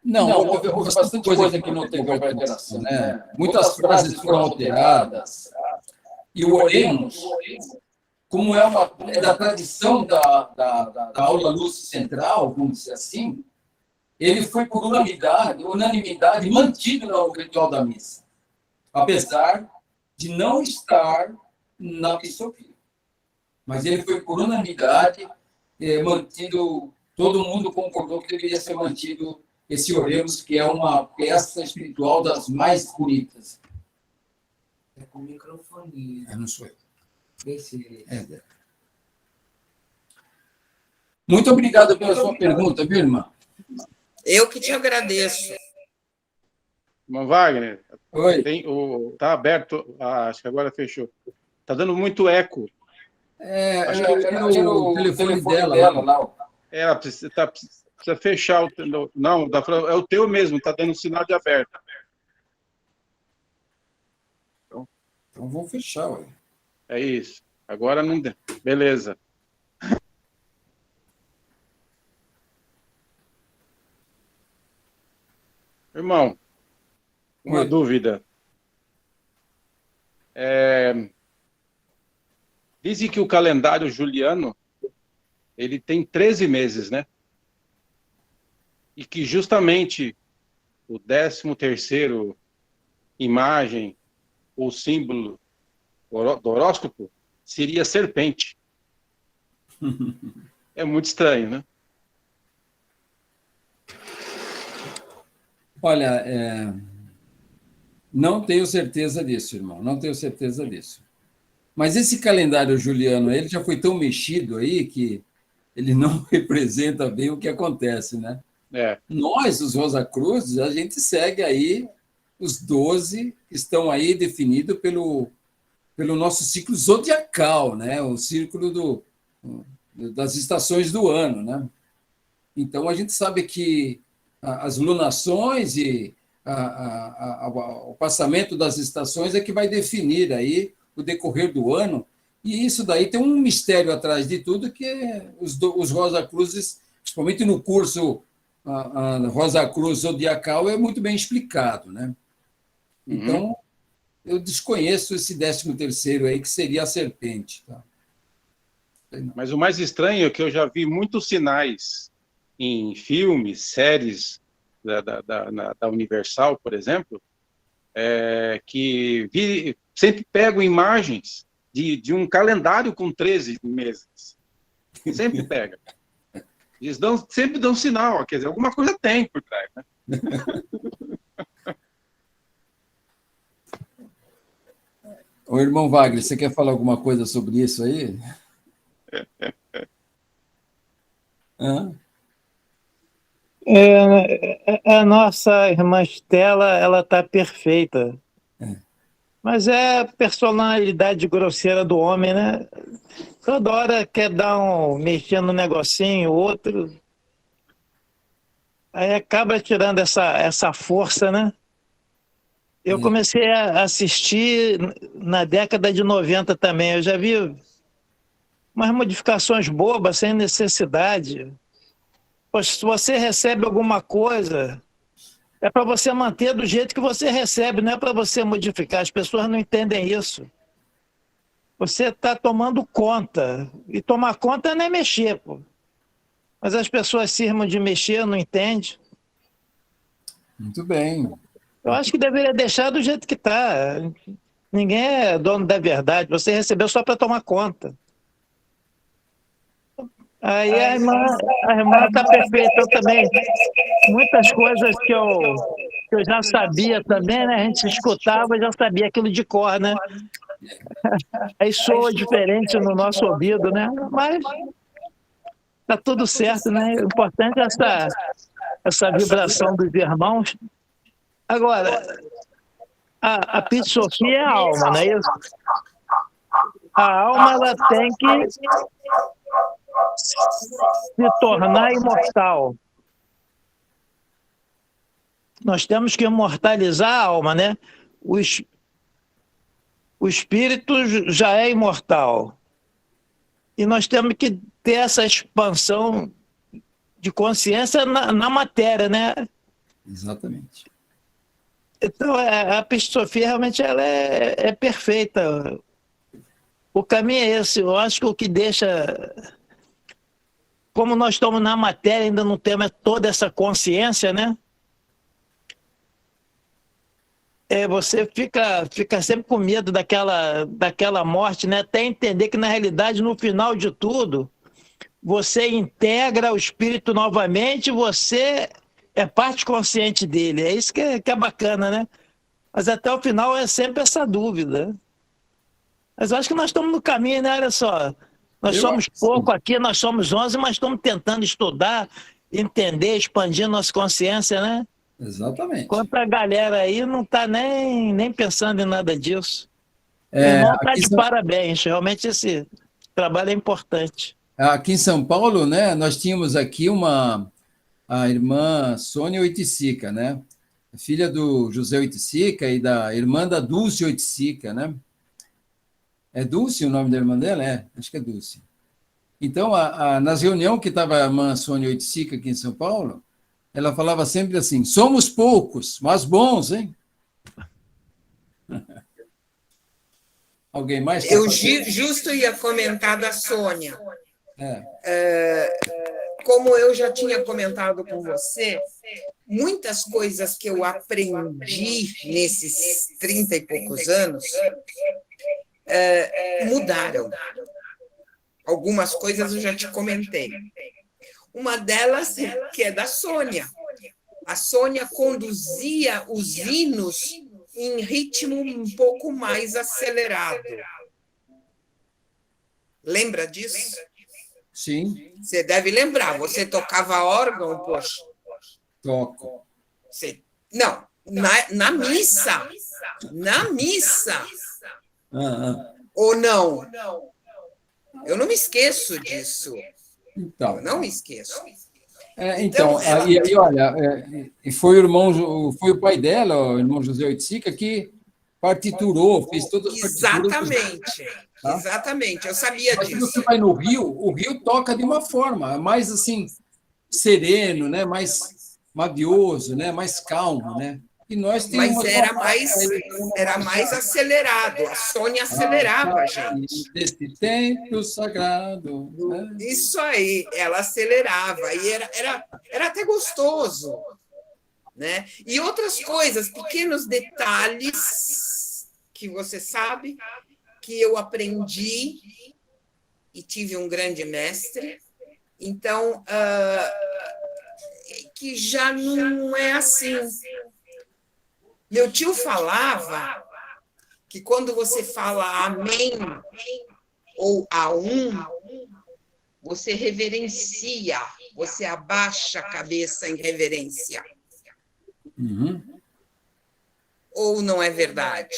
Não, houve bastante coisa que não teve alteração, né? Muitas frases foram alteradas. E o oremos, como é da tradição da aula luz central, vamos dizer assim, ele foi por unanimidade mantido no ritual da missa, apesar de não estar na Pistofia. Mas ele foi por unanimidade mantido, todo mundo concordou que deveria ser mantido esse oremos, que é uma peça espiritual das mais bonitas.
É com microfonia.
Não sou eu.
Esse...
Muito obrigado pela sua pergunta, viu, irmã?
Eu que te agradeço.
Irmão Wagner,
Oi.
Tá aberto, acho que agora fechou. Tá dando muito eco.
Acho que era o telefone dela lá.
Precisa fechar o... Não, é o teu mesmo, tá dando sinal de aberto.
Então vou fechar, ué.
É isso. Agora não deu. Beleza. Irmão, uma dúvida. Dizem que o calendário juliano ele tem 13 meses, né? E que justamente o 13º imagem ou símbolo do horóscopo seria serpente. É muito estranho, né?
Olha, Não tenho certeza disso, irmão, não tenho certeza disso. Mas esse calendário juliano, ele já foi tão mexido aí que ele não representa bem o que acontece, né?
É.
Nós, os Rosacruzes, a gente segue aí os 12 que estão aí definidos pelo nosso ciclo zodiacal, né? O círculo das estações do ano, né? Então, a gente sabe que as lunações e o passamento das estações é que vai definir aí o decorrer do ano, e isso daí tem um mistério atrás de tudo, que é os Rosacruzes, principalmente no curso a Rosa Cruz Zodiacal, é muito bem explicado, né? Então, eu desconheço esse 13º aí, que seria a serpente. Tá?
Mas o mais estranho é que eu já vi muitos sinais em filmes, séries da Universal, por exemplo, que sempre pegam imagens de um calendário com 13 meses. Sempre pega. Eles sempre dão sinal, quer dizer, alguma coisa tem por trás, né?
Ô, irmão Wagner, você quer falar alguma coisa sobre isso aí? Hã?
A nossa irmã Estela, ela está perfeita. Mas é a personalidade grosseira do homem, né? Toda hora quer mexer no negocinho, outro. Aí acaba tirando essa força, né? Eu comecei a assistir na década de 90 também. Eu já vi umas modificações bobas, sem necessidade. Poxa, se você recebe alguma coisa, é para você manter do jeito que você recebe, não é para você modificar. As pessoas não entendem isso. Você está tomando conta. E tomar conta não é mexer, pô. Mas as pessoas cismam de mexer, não entendem.
Muito bem.
Eu acho que deveria deixar do jeito que está. Ninguém é dono da verdade. Você recebeu só para tomar conta. Aí a irmã está perfeita. Eu também. Muitas coisas que eu já sabia também, né? A gente escutava e já sabia aquilo de cor, né? Aí soa diferente no nosso ouvido, né? Mas tá tudo certo, né? O importante é essa vibração dos irmãos. Agora, a Pitsofia é a alma, não é isso? A alma, ela tem que se tornar imortal. Nós temos que imortalizar a alma, né? O espírito já é imortal. E nós temos que ter essa expansão de consciência na matéria, né?
Exatamente.
Então, a Pitsofia realmente ela é perfeita. O caminho é esse. Eu acho que o que deixa... Como nós estamos na matéria, ainda não temos toda essa consciência, né? Você fica sempre com medo daquela morte, né? Até entender que, na realidade, no final de tudo, você integra o espírito novamente, você é parte consciente dele. É isso que é bacana, né? Mas até o final é sempre essa dúvida. Mas eu acho que nós estamos no caminho, né? Olha só, nós somos pouco aqui, nós somos 11, mas estamos tentando estudar, entender, expandir nossa consciência, né?
Exatamente.
Enquanto a galera aí não está nem pensando em nada disso. O
É,
irmão está de parabéns, realmente esse trabalho é importante.
Aqui em São Paulo, né, nós tínhamos aqui a irmã Sônia Oiticica, né? Filha do José Oiticica e da irmã da Dulce Oiticica, né? É Dulce o nome da irmã dela? Acho que é Dulce. Então, nas reuniões que estava a irmã Sônia Oiticica aqui em São Paulo, ela falava sempre assim: somos poucos, mas bons, hein? Alguém mais?
Eu justo ia comentar da Sônia. Como eu já tinha comentado com você, muitas coisas que eu aprendi nesses 30 e poucos anos mudaram. Algumas coisas eu já te comentei. Uma delas que é da Sônia. A Sônia conduzia os hinos em ritmo um pouco mais acelerado. Lembra disso?
Sim,
Você deve lembrar, você tocava órgão, poxa.
toco.
Não, na missa. Na missa.
Ah,
Ou não? Eu não me esqueço disso.
então.
Eu não me esqueço.
Então, e olha, e foi foi o pai dela, o irmão José Oiticica, que partiturou, fez todas as partituras.
Exatamente.
Tá?
Exatamente, eu sabia
Mas se
disso.
você vai no Rio, o Rio toca de uma forma mais assim sereno, né? Mais mavioso, né? Mais calmo, né? E nós temos
Mas era mais acelerado. A Sônia acelerava a gente.
desse templo sagrado. Né?
Isso aí, ela acelerava. E era até gostoso. Né? E outras coisas, pequenos detalhes que você sabe que eu aprendi e tive um grande mestre. Então, que já não é assim. Meu tio falava que quando você fala amém ou a você reverencia, você abaixa a cabeça em reverência.
Uhum.
Ou não é verdade?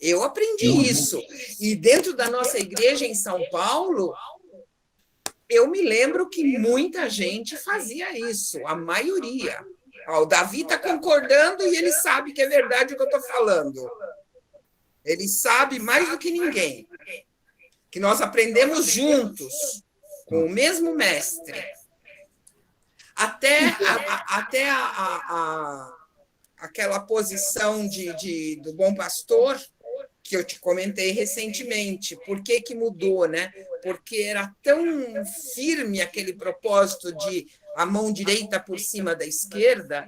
Eu aprendi isso. E dentro da nossa igreja em São Paulo, eu me lembro que muita gente fazia isso, a maioria. O Davi está concordando e ele sabe que é verdade o que eu estou falando. Ele sabe mais do que ninguém. Que nós aprendemos juntos, com o mesmo mestre. Até aquela posição do bom pastor, que eu te comentei recentemente. Por que mudou, né? Porque era tão firme aquele propósito de a mão direita por cima da esquerda,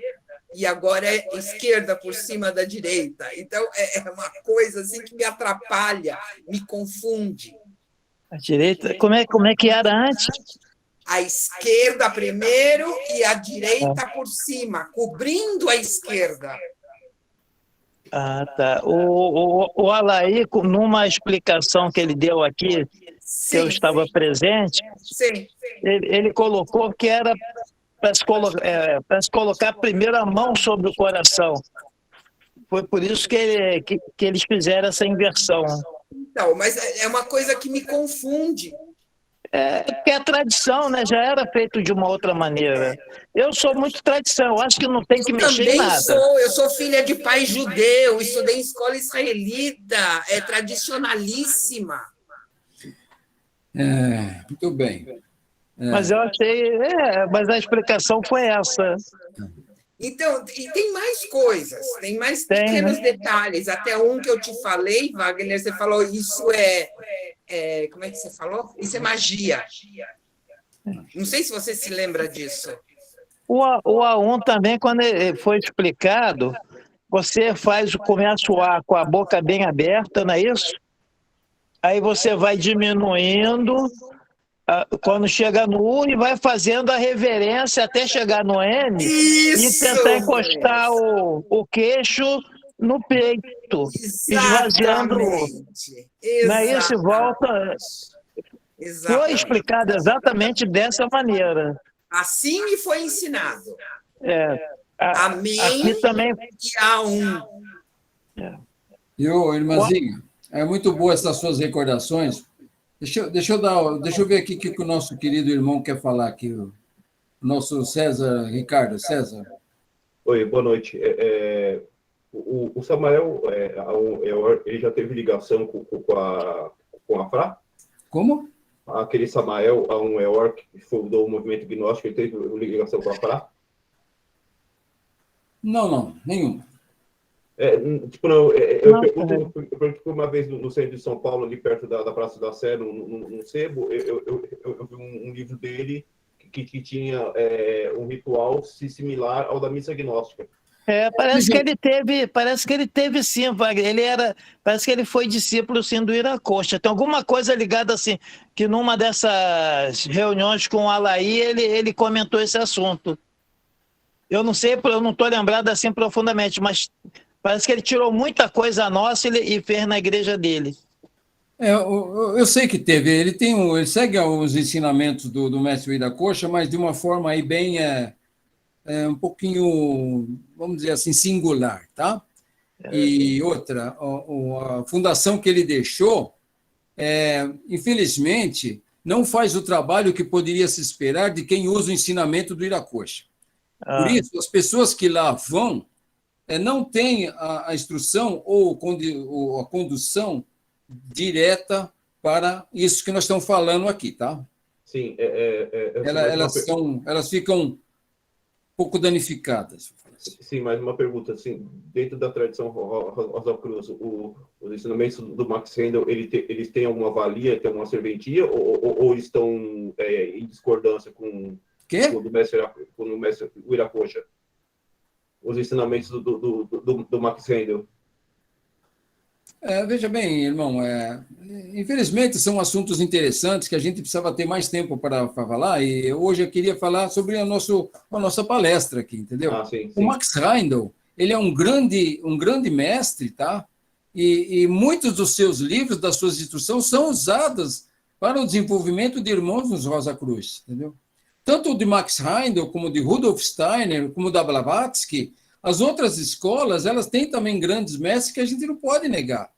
e agora é esquerda por cima da direita. Então, é uma coisa assim que me atrapalha, me confunde.
A direita, como é que era antes?
A esquerda primeiro e a direita por cima, cobrindo a esquerda.
Ah, tá. O Alaí, numa explicação que ele deu aqui,
Sim,
que eu estava presente,
sim.
ele colocou que era para se colocar primeiro a mão sobre o coração. Foi por isso que eles fizeram essa inversão.
Então, mas é uma coisa que me confunde.
Porque a tradição, né, já era feito de uma outra maneira. Eu sou muito tradição, acho que não tem que mexer em nada.
Eu sou filha de pai judeu, estudei em escola israelita, é tradicionalíssima.
Muito bem.
Mas eu achei, mas a explicação foi essa.
Então, e tem mais coisas, tem mais pequenos detalhes. Até um que eu te falei, Wagner, você falou, isso como é que você falou? Isso é magia. Não sei se você se lembra disso.
O A1 também, quando foi explicado, você começa o A com a boca bem aberta, não é isso? Aí você vai diminuindo, quando chega no U, e vai fazendo a reverência até chegar no N.
Isso!
E tentar encostar o queixo no peito, esvaziando. Não é isso? Volta. Foi explicado exatamente dessa maneira.
Assim me foi ensinado.
Amém aqui também.
E A1.
Irmãzinha, é muito boa essas suas recordações. Deixa eu ver aqui o que o nosso querido irmão quer falar aqui. O nosso César, Ricardo. César.
Oi, boa noite. O Samael, ele já teve ligação com a Fra?
Como?
Aquele Samael, um EOR, que fundou o movimento gnóstico, ele teve ligação com a Fra?
Não, nenhuma.
Eu pergunto uma vez no centro de São Paulo, ali perto da Praça da Sé, no Sebo, eu vi um livro dele que tinha um ritual similar ao da missa gnóstica.
Parece que ele teve sim, Wagner. Parece que ele foi discípulo sim do Iracocha. Tem alguma coisa ligada assim, que numa dessas reuniões com o Alaí, ele comentou esse assunto. Eu não sei, eu não estou lembrado assim profundamente, mas Parece que ele tirou muita coisa nossa e fez na igreja dele.
Eu sei que teve. Ele segue os ensinamentos do mestre Viracocha, mas de uma forma aí bem um pouquinho, vamos dizer assim, singular, tá? E outra, a fundação que ele deixou, infelizmente, não faz o trabalho que poderia se esperar de quem usa o ensinamento do Viracocha. Por isso, as pessoas que lá vão não têm a instrução ou a condução direta para isso que nós estamos falando aqui, tá?
Sim.
Elas ficam um pouco danificadas.
Sim, mais uma pergunta. Assim, dentro da tradição Rosa Cruz, os ensinamentos do Max Handel, eles têm alguma valia, têm alguma serventia, ou eles estão em discordância com o mestre Viracocha? Os ensinamentos do Max Handel?
Veja bem, irmão, infelizmente são assuntos interessantes que a gente precisava ter mais tempo para falar, e hoje eu queria falar sobre a nossa palestra aqui, entendeu?
Sim.
O Max Handel, ele é um grande mestre, tá? E muitos dos seus livros, das suas instruções, são usados para o desenvolvimento de irmãos nos Rosa Cruz, entendeu? Tanto o de Max Handel, como o de Rudolf Steiner, como o da Blavatsky, as outras escolas, elas têm também grandes mestres que a gente não pode negar.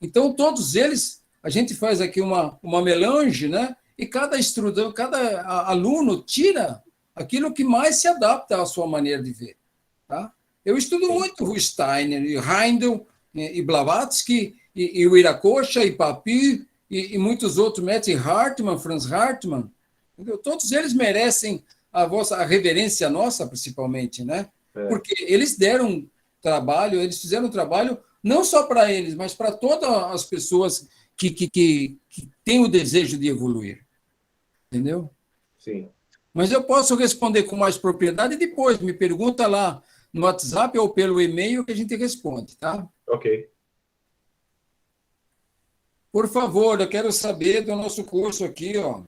Então, todos eles, a gente faz aqui uma melange, né? E cada estudante, cada aluno tira aquilo que mais se adapta à sua maneira de ver. Tá? Eu estudo muito o Steiner, e Handel, e Blavatsky, e o Viracocha, e Papi, e muitos outros mestres, Hartmann, Franz Hartmann. Entendeu? Todos eles merecem a reverência nossa, principalmente, né? Porque eles fizeram trabalho não só para eles, mas para todas as pessoas que têm o desejo de evoluir. Entendeu?
Sim.
Mas eu posso responder com mais propriedade depois. Me pergunta lá no WhatsApp ou pelo e-mail que a gente responde, tá?
Ok.
Por favor, eu quero saber do nosso curso aqui, ó.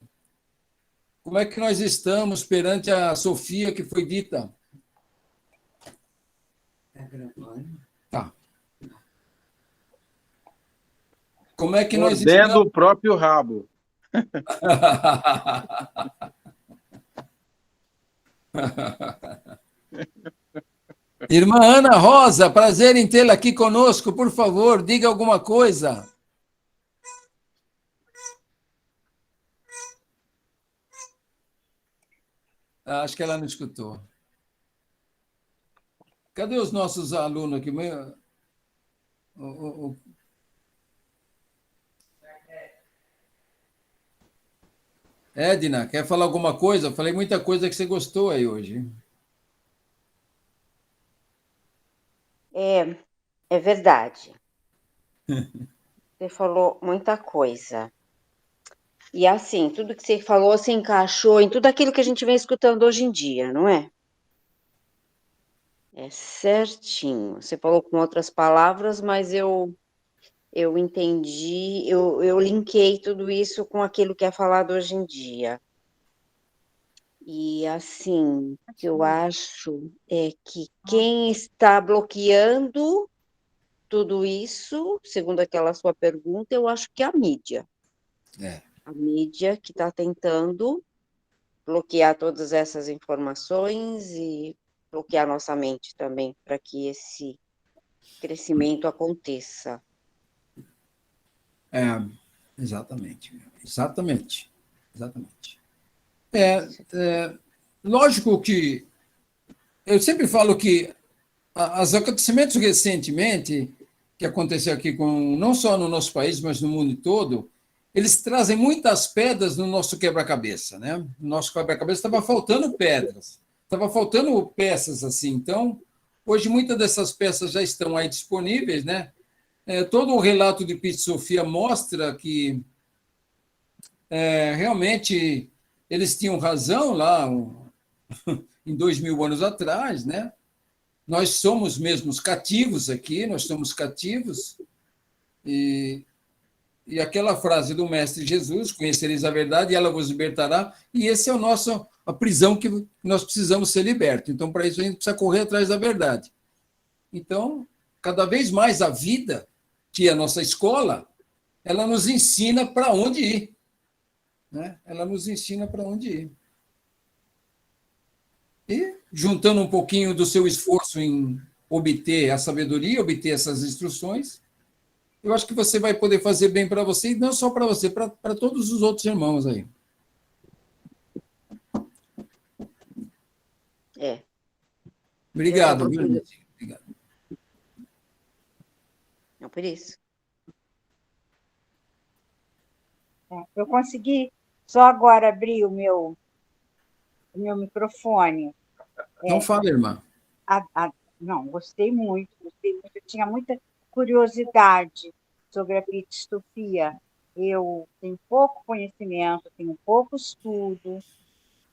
Como é que nós estamos perante a Sofia que foi dita?
Tá gravando?
Tá. Como é que nós
Mordendo
estamos?
o próprio rabo.
Irmã Ana Rosa, prazer em tê-la aqui conosco. Por favor, diga alguma coisa. Acho que ela não escutou. Cadê os nossos alunos aqui? Edna, quer falar alguma coisa? Eu falei muita coisa que você gostou aí hoje.
É verdade. Você falou muita coisa. E assim, tudo que você falou se encaixou em tudo aquilo que a gente vem escutando hoje em dia, não é? É certinho. Você falou com outras palavras, mas eu entendi, eu linkei tudo isso com aquilo que é falado hoje em dia. E assim, o que eu acho é que quem está bloqueando tudo isso, segundo aquela sua pergunta, eu acho que é a mídia. A mídia que está tentando bloquear todas essas informações e bloquear nossa mente também, para que esse crescimento aconteça.
Exatamente. Lógico que eu sempre falo que os acontecimentos recentemente que aconteceu aqui não só no nosso país, mas no mundo todo, eles trazem muitas pedras no nosso quebra-cabeça, né? No nosso quebra-cabeça estava faltando pedras, estava faltando peças assim. Então, hoje muitas dessas peças já estão aí disponíveis, né? Todo o relato de Pete Sofia mostra que realmente eles tinham razão lá em 2000 anos atrás, né? Nós somos mesmo cativos aqui, nós somos cativos. E aquela frase do Mestre Jesus, conhecereis a verdade e ela vos libertará, e esse é a prisão que nós precisamos ser libertos. Então, para isso, a gente precisa correr atrás da verdade. Então, cada vez mais a vida, que é a nossa escola, ela nos ensina para onde ir. Né? Ela nos ensina para onde ir. E, juntando um pouquinho do seu esforço em obter a sabedoria, obter essas instruções, eu acho que você vai poder fazer bem para você, e não só para você, para todos os outros irmãos aí. Obrigado, viu, Netinho? Obrigado.
Não, por isso.
Eu consegui só agora abrir o meu microfone.
Não fala, irmã.
Não, gostei muito. Eu tinha muita curiosidade sobre a pitistofia. Eu tenho pouco conhecimento, tenho pouco estudo,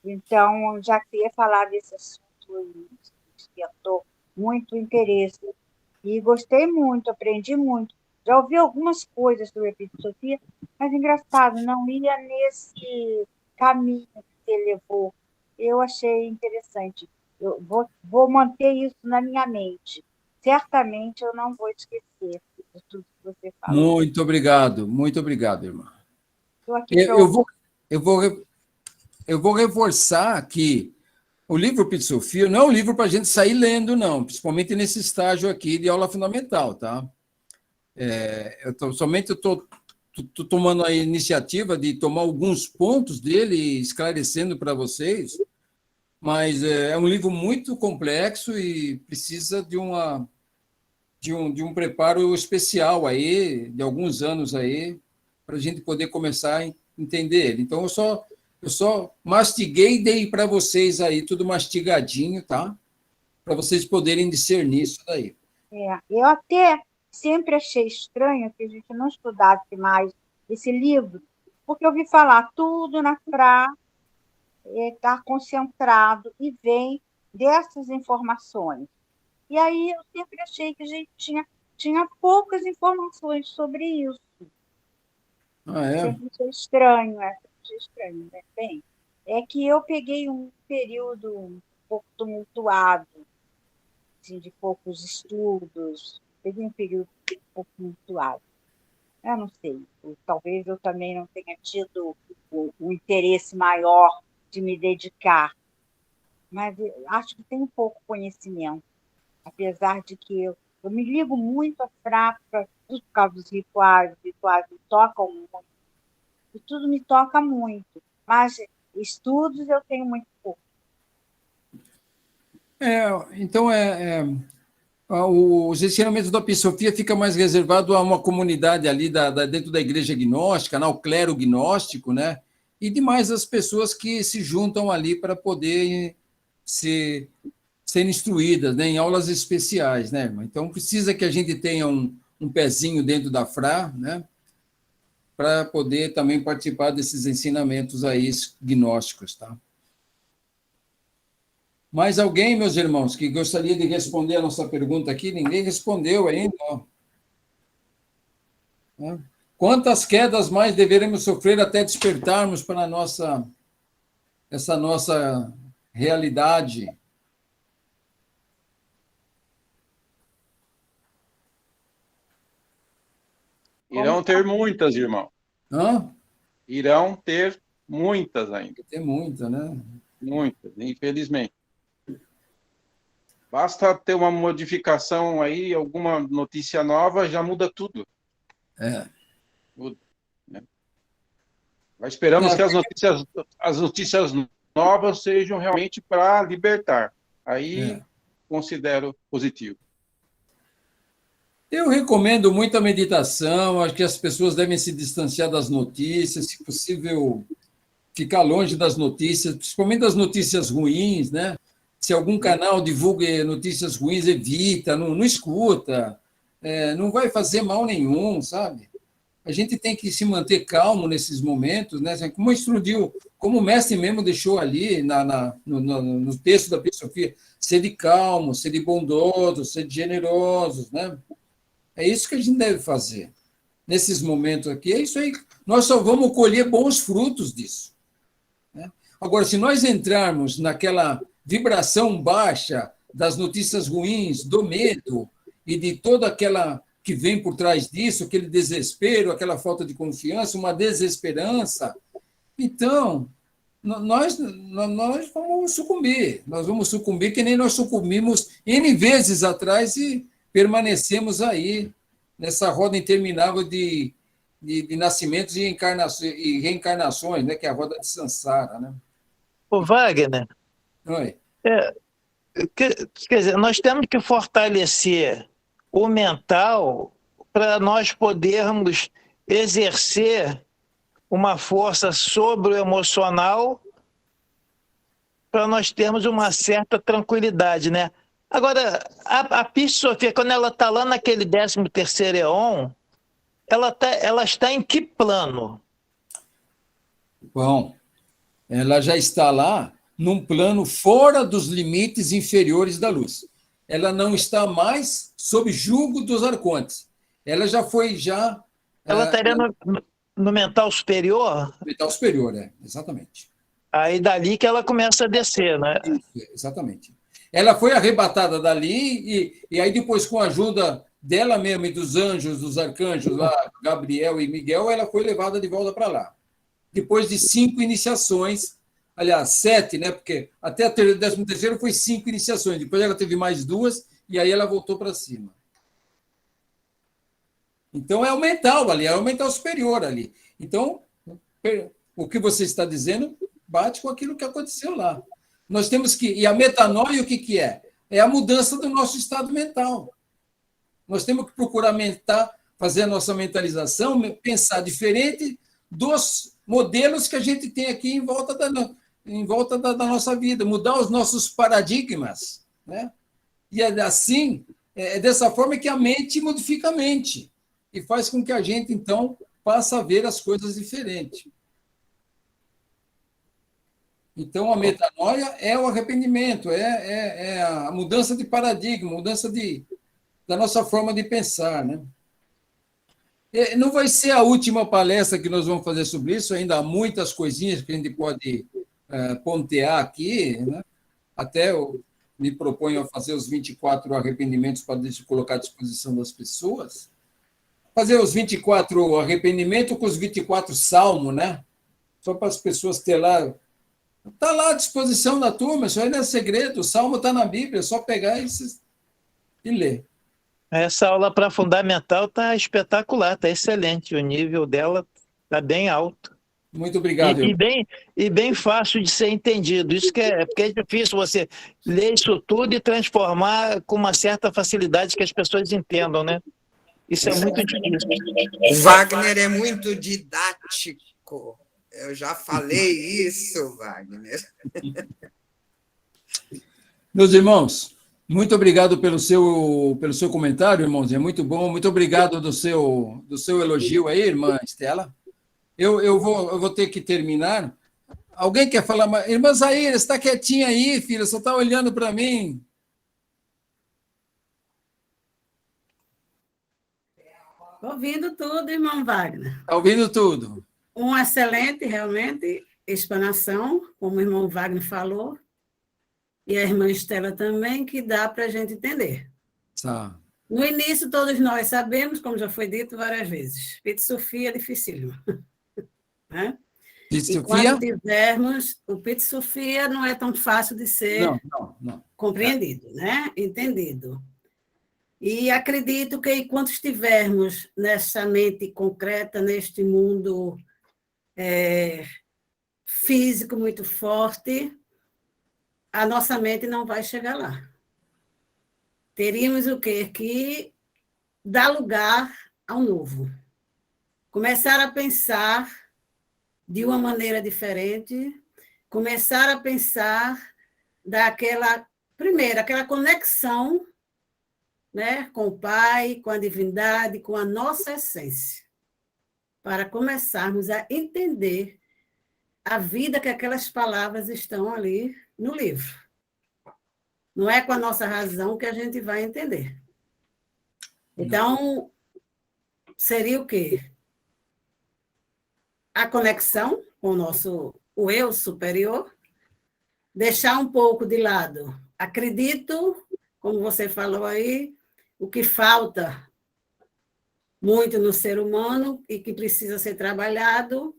então já queria falar desse assunto e despertou muito interesse. E gostei muito, aprendi muito. Já ouvi algumas coisas sobre a pitistofia, mas engraçado, não ia nesse caminho que você levou. Eu achei interessante. Eu vou manter isso na minha mente. Certamente eu não vou esquecer de tudo que você falou.
Muito obrigado, irmã.
Estou aqui
Eu vou reforçar que o livro Pitistofia não é um livro para a gente sair lendo, não, principalmente nesse estágio aqui de aula fundamental, tá? Somente eu estou tomando a iniciativa de tomar alguns pontos dele e esclarecendo para vocês, mas é um livro muito complexo e precisa de um preparo especial aí, de alguns anos aí, para a gente poder começar a entender ele. Então, eu só mastiguei e dei para vocês aí, tudo mastigadinho, tá? Para vocês poderem discernir isso daí.
Eu até sempre achei estranho que a gente não estudasse mais esse livro, porque eu ouvi falar tudo na FRA, está concentrado e vem dessas informações. E aí eu sempre achei que a gente tinha poucas informações sobre isso. Sempre achei estranho, né? Bem, é que eu peguei um período um pouco tumultuado, assim, de poucos estudos, peguei um período um pouco tumultuado. Eu não sei, talvez eu também não tenha tido o interesse maior de me dedicar, mas acho que tenho pouco conhecimento, apesar de que eu me ligo muito à prática por causa dos rituais, os rituais me tocam muito, e tudo me toca muito, mas estudos eu tenho muito pouco.
Então, os ensinamentos da Pitistofia fica mais reservado a uma comunidade ali dentro da igreja gnóstica, o clero gnóstico, né? E demais as pessoas que se juntam ali para poder ser instruídas, né, em aulas especiais, né, irmã? Então, precisa que a gente tenha um pezinho dentro da FRA, né, para poder também participar desses ensinamentos aí gnósticos, tá? Mais alguém, meus irmãos, que gostaria de responder a nossa pergunta aqui? Ninguém respondeu ainda. Quantas quedas mais deveremos sofrer até despertarmos para essa nossa realidade?
Irão ter muitas, irmão. Irão ter muitas ainda.
Tem muita, né?
Muitas, infelizmente. Basta ter uma modificação aí, alguma notícia nova, já muda tudo. Muda, né? Mas esperamos que as notícias novas sejam realmente para libertar. Aí considero positivo.
Eu recomendo muito a meditação, acho que as pessoas devem se distanciar das notícias, se possível, ficar longe das notícias, principalmente das notícias ruins, né? Se algum canal divulga notícias ruins, evita, não escuta, não vai fazer mal nenhum, sabe? A gente tem que se manter calmo nesses momentos, né? Como o mestre mesmo deixou ali no texto da Pitistofia, ser de calmo, ser de bondoso, ser de generosos, né? É isso que a gente deve fazer nesses momentos aqui. É isso aí. Nós só vamos colher bons frutos disso, né? Agora, se nós entrarmos naquela vibração baixa das notícias ruins, do medo, e de toda aquela que vem por trás disso, aquele desespero, aquela falta de confiança, uma desesperança. Então, nós vamos sucumbir. Nós vamos sucumbir que nem nós sucumbimos N vezes atrás e permanecemos aí nessa roda interminável de nascimentos e reencarnações, né, que é a roda de Sansara. Né?
Ô, Wagner,
Oi.
quer dizer, nós temos que fortalecer o mental para nós podermos exercer uma força sobre o emocional para nós termos uma certa tranquilidade, né? Agora, a Pitty Sophia, quando ela está lá naquele 13º Eon, ela está em que plano?
Bom, ela já está lá num plano fora dos limites inferiores da luz. Ela não está mais sob julgo dos arcontes. Ela já foi
Ela estaria no mental superior?
Mental superior, exatamente.
Aí dali que ela começa a descer, né?
Isso, exatamente. Ela foi arrebatada dali e aí depois, com a ajuda dela mesma e dos anjos, dos arcanjos lá, Gabriel e Miguel, ela foi levada de volta para lá. Depois de 5 iniciações, aliás, 7, né? Porque até o 13º foi 5 iniciações. Depois ela teve mais 2 e aí ela voltou para cima. Então é o mental ali, é o mental superior ali. Então, o que você está dizendo bate com aquilo que aconteceu lá. Nós temos que... E a metanoia, o que é? É a mudança do nosso estado mental. Nós temos que procurar fazer a nossa mentalização, pensar diferente dos modelos que a gente tem aqui em volta da nossa vida, mudar os nossos paradigmas. Né? E assim, é dessa forma que a mente modifica a mente e faz com que a gente, então, passe a ver as coisas diferentes. Então, a metanoia é o arrependimento, é a mudança de paradigma, mudança da nossa forma de pensar. Né? Não vai ser a última palestra que nós vamos fazer sobre isso, ainda há muitas coisinhas que a gente pode pontear aqui. Né? Até eu me proponho a fazer os 24 arrependimentos para colocar à disposição das pessoas. Fazer os 24 arrependimentos com os 24 salmos, né? Só para as pessoas terem lá. Está lá à disposição da turma, isso aí não é segredo, o salmo está na Bíblia, é só pegar e ler.
Essa aula para fundamental está espetacular, está excelente, o nível dela está bem alto.
Muito obrigado.
E bem fácil de ser entendido, isso porque é difícil você ler isso tudo e transformar com uma certa facilidade que as pessoas entendam, né? Isso é muito difícil.
O Wagner é muito didático. Eu já falei isso, Wagner.
Meus irmãos, muito obrigado pelo seu comentário, irmãos. É muito bom. Muito obrigado do seu elogio aí, irmã Estela. Eu vou ter que terminar. Alguém quer falar mais? Irmã Zaira, você está quietinha aí, filha, só está olhando para mim.
Estou ouvindo tudo, irmão Wagner.
Está ouvindo tudo.
Uma excelente, realmente, explanação, como o irmão Wagner falou, e a irmã Estela também, que dá para a gente entender.
Tá.
No início, todos nós sabemos, como já foi dito várias vezes, Pitty Sophia é dificílimo. Né?
Pitty
e quando tivermos, o Pitty Sophia não é tão fácil de ser compreendido, né? Entendido. E acredito que enquanto estivermos nessa mente concreta, neste mundo físico muito forte, a nossa mente não vai chegar lá. Teríamos o quê? Que dar lugar ao novo. Começar a pensar de uma maneira diferente, começar a pensar aquela conexão, né, com o Pai, com a divindade, com a nossa essência, para começarmos a entender a vida que aquelas palavras estão ali no livro. Não é com a nossa razão que a gente vai entender. Então, seria o quê? A conexão com o eu superior, deixar um pouco de lado. Acredito, como você falou aí, o que falta muito no ser humano e que precisa ser trabalhado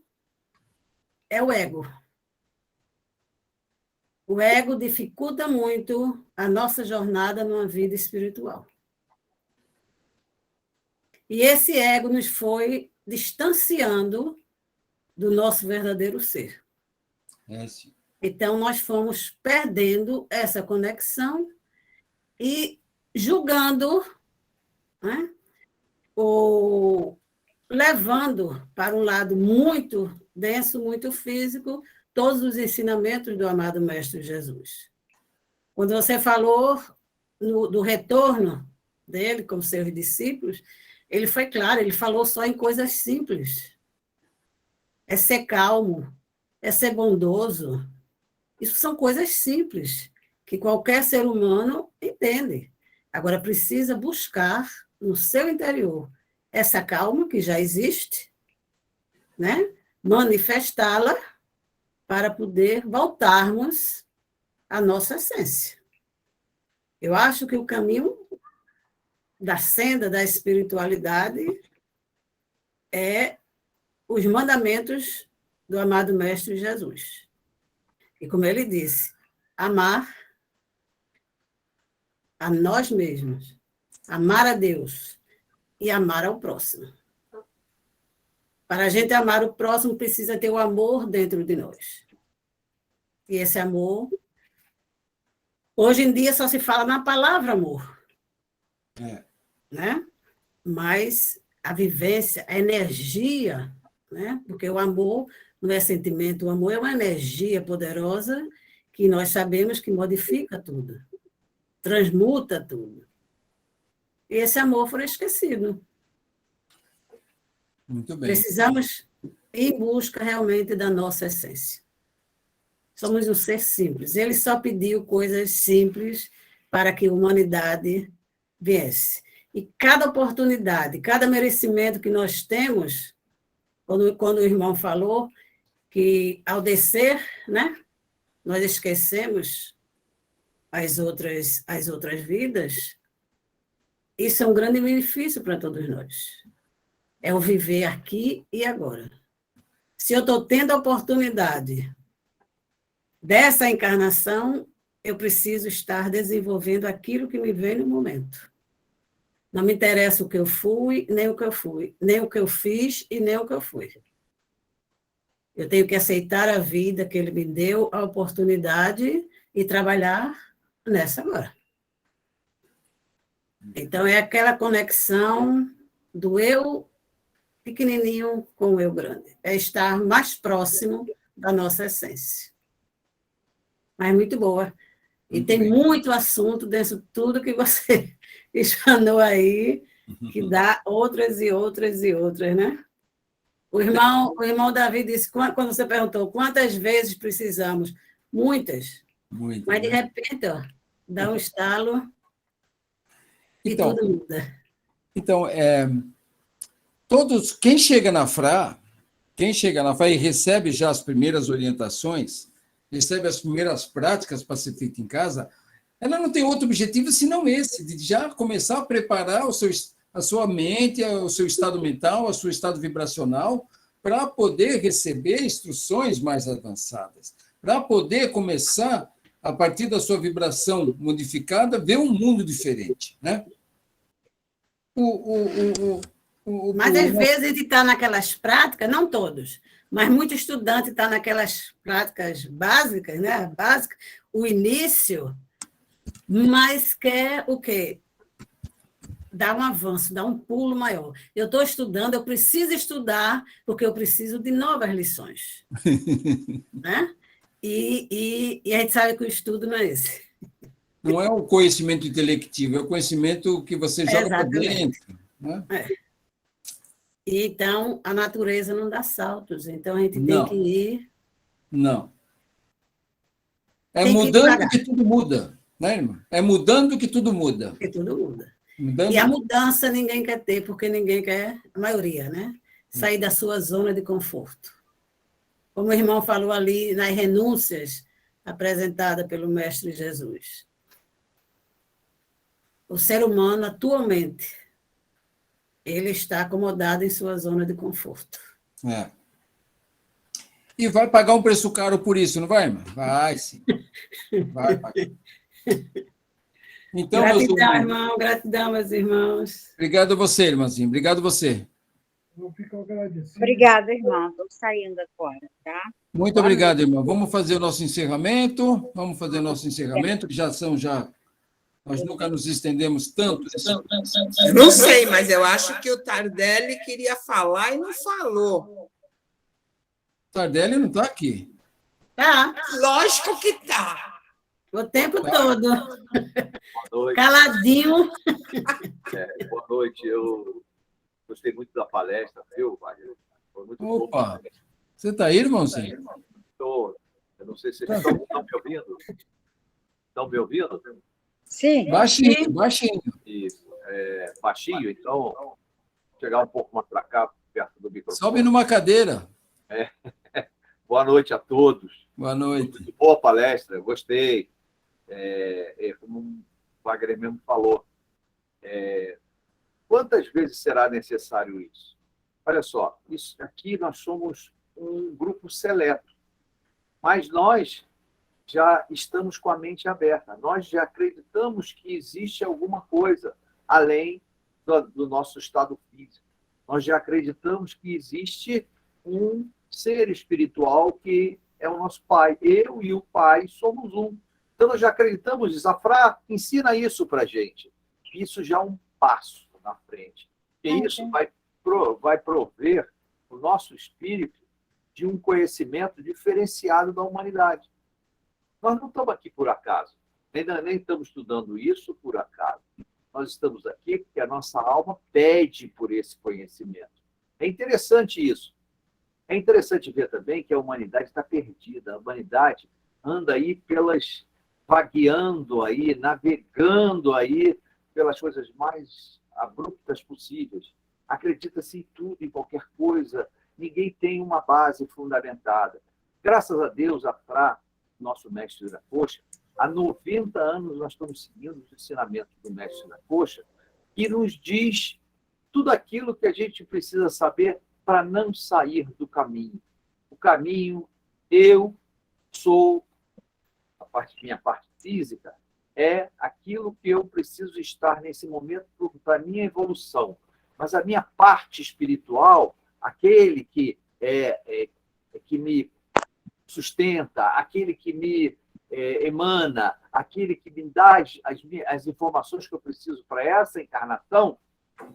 é o ego. O ego dificulta muito a nossa jornada numa vida espiritual. E esse ego nos foi distanciando do nosso verdadeiro ser.
Sim.
Então, nós fomos perdendo essa conexão e julgando, né, ou levando para um lado muito denso, muito físico, todos os ensinamentos do amado Mestre Jesus. Quando você falou do retorno dele com seus discípulos, ele foi claro, ele falou só em coisas simples. É ser calmo, é ser bondoso. Isso são coisas simples, que qualquer ser humano entende. Agora, precisa buscar no seu interior essa calma que já existe, né? Manifestá-la para poder voltarmos à nossa essência. Eu acho que o caminho da senda da espiritualidade é os mandamentos do amado Mestre Jesus. E como ele disse, amar a nós mesmos, amar a Deus e amar ao próximo. Para a gente amar o próximo, precisa ter o amor dentro de nós. E esse amor, hoje em dia só se fala na palavra amor. Né? Mas a vivência, a energia, né? Porque o amor não é sentimento, o amor é uma energia poderosa que nós sabemos que modifica tudo, transmuta tudo. E esse amor foi esquecido.
Muito bem.
Precisamos ir em busca realmente da nossa essência. Somos um ser simples. Ele só pediu coisas simples para que a humanidade viesse. E cada oportunidade, cada merecimento que nós temos, quando o irmão falou que ao descer, né, nós esquecemos as outras vidas, isso é um grande benefício para todos nós. É o viver aqui e agora. Se eu estou tendo a oportunidade dessa encarnação, eu preciso estar desenvolvendo aquilo que me vem no momento. Não me interessa o que eu fui, nem o que eu fui, nem o que eu fiz e nem o que eu fui. Eu tenho que aceitar a vida que ele me deu, a oportunidade, e trabalhar nessa agora. Então, é aquela conexão do eu pequenininho com o eu grande. É estar mais próximo da nossa essência. Mas muito boa. E
Muito
tem
bem.
muito assunto dentro de tudo que você explanou aí, que dá outras e outras e outras, né? O irmão Davi disse, quando você perguntou quantas vezes precisamos, muitas.
Muito,
Mas, de
né?
repente, ó, dá um estalo e
Então,
tudo muda.
Então, quem chega na FRA e recebe já as primeiras orientações, recebe as primeiras práticas para ser feito em casa, ela não tem outro objetivo senão esse, de já começar a preparar a sua mente, o seu estado mental, o seu estado vibracional, para poder receber instruções mais avançadas, para poder começar, a partir da sua vibração modificada, ver um mundo diferente, né?
Mas, às vezes, a gente está naquelas práticas, não todos, mas muito estudante está naquelas práticas básicas, né? Básicas, o início, mas quer o quê? Dar um avanço, dar um pulo maior. Eu estou estudando, eu preciso estudar, porque eu preciso de novas lições. Né? E a gente sabe que o estudo não é esse.
Não é o conhecimento intelectivo, é o conhecimento que você joga para dentro. Né?
Então, a natureza não dá saltos, então a gente tem
Não.
que ir...
Não. É
Tem que ir
mudando
devagar.
que tudo muda, né, irmã? É mudando que tudo muda.
Que tudo muda.
Mudando.
E a mudança ninguém quer ter, porque ninguém quer, a maioria, né? Sair da sua zona de conforto. Como o irmão falou ali nas renúncias apresentadas pelo Mestre Jesus. o ser humano, atualmente, ele está acomodado em sua zona de conforto.
É. E vai pagar um preço caro por isso, não vai, irmã? Vai, sim. Vai pagar. Então,
gratidão, irmão. Gratidão, meus irmãos.
Obrigado a você, irmãzinho. Obrigado a você.
Obrigada, irmã. Estou saindo agora, tá?
Muito obrigado, irmão. Vamos fazer o nosso encerramento. Vamos fazer o nosso encerramento, que já nós nunca nos estendemos tanto.
Eu não sei, mas eu acho que o Tardelli queria falar e não falou.
Tardelli não está aqui.
Tá.
Lógico que está.
O tempo todo.
Boa noite.
Caladinho.
Boa noite. Eu gostei muito da palestra, viu, Wagner? Foi muito
Opa!
bom.
Você está aí, irmãozinho?
Estou. Eu não sei se vocês estão me ouvindo. Estão me ouvindo?
Sim.
Baixinho, baixinho.
Isso. Baixinho, então, vou chegar um pouco mais para cá, perto do microfone.
Sobe numa cadeira.
Boa noite a todos.
Boa noite.
Muito boa palestra, gostei. Como o Wagner mesmo falou, quantas vezes será necessário isso? Olha só, isso aqui nós somos um grupo seleto, mas nós já estamos com a mente aberta, nós já acreditamos que existe alguma coisa além do nosso estado físico. Nós já acreditamos que existe um ser espiritual que é o nosso Pai. Eu e o Pai somos um. Então, nós já acreditamos nisso. A Fra ensina isso para a gente. Isso já é um passo na frente. E isso vai prover o nosso espírito de um conhecimento diferenciado da humanidade. Nós não estamos aqui por acaso. Nem estamos estudando isso por acaso. Nós estamos aqui porque a nossa alma pede por esse conhecimento. É interessante isso. É interessante ver também que a humanidade está perdida. A humanidade anda aí vagueando aí, navegando aí pelas coisas mais abruptas possíveis. Acredita-se em tudo, em qualquer coisa. Ninguém tem uma base fundamentada. Graças a Deus, a Fra, nosso mestre da Coxa, há 90 anos nós estamos seguindo os ensinamentos do mestre da Coxa, que nos diz tudo aquilo que a gente precisa saber para não sair do caminho. O caminho, eu sou, minha parte física, é aquilo que eu preciso estar nesse momento para a minha evolução. Mas a minha parte espiritual, aquele que me sustenta, aquele que me emana, aquele que me dá as informações que eu preciso para essa encarnação,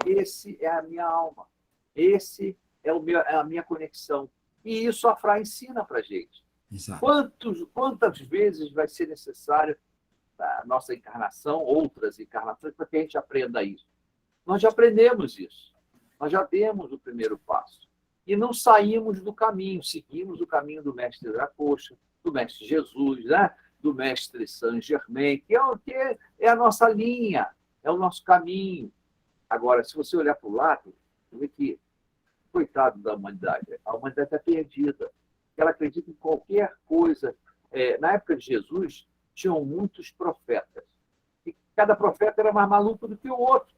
esse é a minha alma. Esse é a minha conexão. E isso a Fra ensina para a gente.
Exato.
Quantas vezes vai ser necessário a nossa encarnação, outras encarnações, para que a gente aprenda isso? Nós já aprendemos isso. Nós já demos o primeiro passo. E não saímos do caminho, seguimos o caminho do mestre da Coxa, do mestre Jesus, né? Do mestre Saint Germain, que é a nossa linha, é o nosso caminho. Agora, se você olhar para o lado, você vê que, coitado da humanidade, a humanidade está perdida. Ela acredita em qualquer coisa. Na época de Jesus, tinham muitos profetas. E cada profeta era mais maluco do que o outro.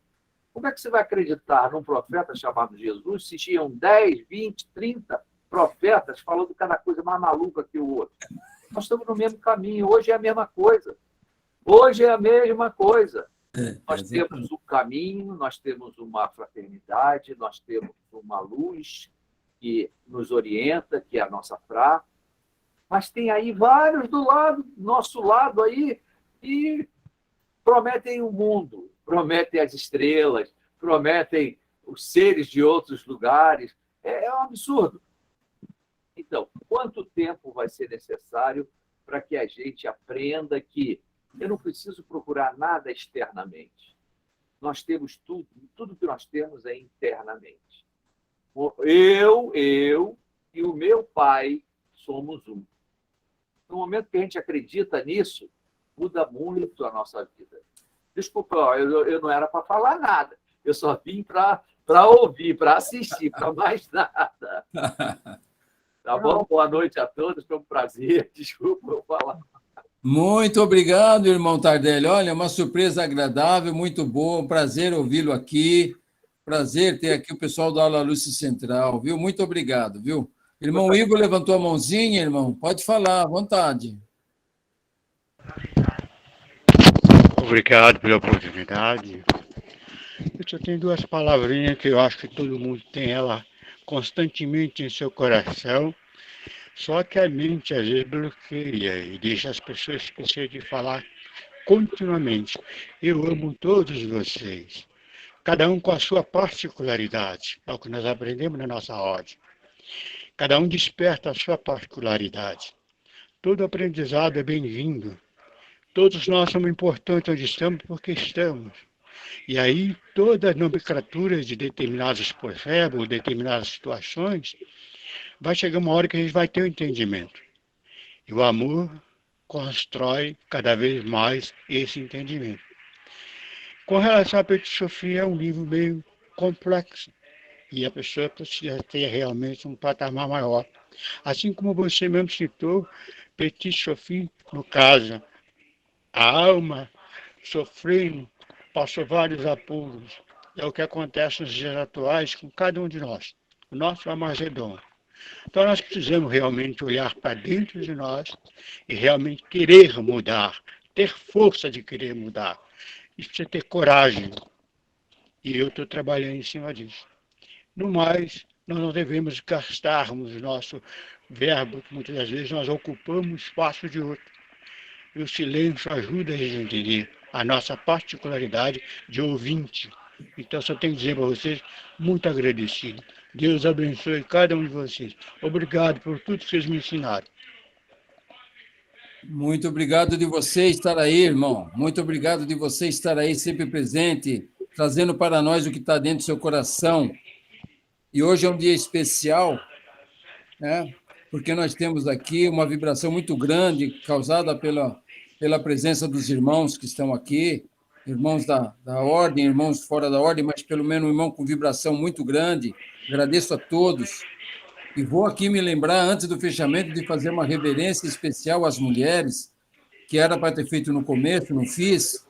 Como é que você vai acreditar num profeta chamado Jesus se tinham 10, 20, 30 profetas falando cada coisa mais maluca que o outro? Nós estamos no mesmo caminho. Hoje é a mesma coisa. Hoje é a mesma coisa. Nós temos o caminho, nós temos uma fraternidade, nós temos uma luz que nos orienta, que é a nossa Fra. Mas tem aí vários do nosso lado aí, que prometem o mundo, prometem as estrelas, prometem os seres de outros lugares. É um absurdo. Então, quanto tempo vai ser necessário para que a gente aprenda que eu não preciso procurar nada externamente. Nós temos tudo que nós temos é internamente. Eu e o meu Pai somos um. No momento que a gente acredita nisso, muda muito a nossa vida. Desculpa, eu não era para falar nada. Eu só vim para ouvir, para assistir, para mais nada. Tá bom? Boa noite a todos, foi um prazer. Desculpa eu falar.
Muito obrigado, irmão Tardelli. Olha, uma surpresa agradável, muito boa, um prazer ouvi-lo aqui. Prazer ter aqui o pessoal da Aula Lúcia Central, viu? Muito obrigado, viu? Irmão Igor levantou a mãozinha, irmão. Pode falar, à vontade.
Obrigado pela oportunidade. Eu só tenho duas palavrinhas que eu acho que todo mundo tem ela constantemente em seu coração, só que a mente às vezes bloqueia e deixa as pessoas esquecer de falar continuamente. Eu amo todos vocês, cada um com a sua particularidade, é o que nós aprendemos na nossa ordem. Cada um desperta a sua particularidade. Todo aprendizado é bem-vindo. Todos nós somos importantes onde estamos porque estamos. E aí, toda a nomenclatura de determinados processos, determinadas situações, vai chegar uma hora que a gente vai ter um entendimento. E o amor constrói cada vez mais esse entendimento. Com relação à Petite Sophie, é um livro meio complexo. E a pessoa precisa ter realmente um patamar maior. Assim como você mesmo citou, Petite Sophie, no caso, a alma sofrendo, passou vários apuros. É o que acontece nos dias atuais com cada um de nós. O nosso Armagedon. Então nós precisamos realmente olhar para dentro de nós e realmente querer mudar, ter força de querer mudar. E precisa ter coragem. E eu estou trabalhando em cima disso. No mais, nós não devemos gastarmos o nosso verbo, que muitas das vezes nós ocupamos o espaço de outro. E o silêncio ajuda a gente a entender a nossa particularidade de ouvinte. Então, só tenho que dizer para vocês, muito agradecido. Deus abençoe cada um de vocês. Obrigado por tudo que vocês me ensinaram.
Muito obrigado de você estar aí, irmão. Muito obrigado de você estar aí, sempre presente, trazendo para nós o que está dentro do seu coração. E hoje é um dia especial, né? Porque nós temos aqui uma vibração muito grande causada pela presença dos irmãos que estão aqui, irmãos da ordem, irmãos fora da ordem, mas pelo menos um irmão com vibração muito grande. Agradeço a todos. E vou aqui me lembrar, antes do fechamento, de fazer uma reverência especial às mulheres, que era para ter feito no começo, não fiz.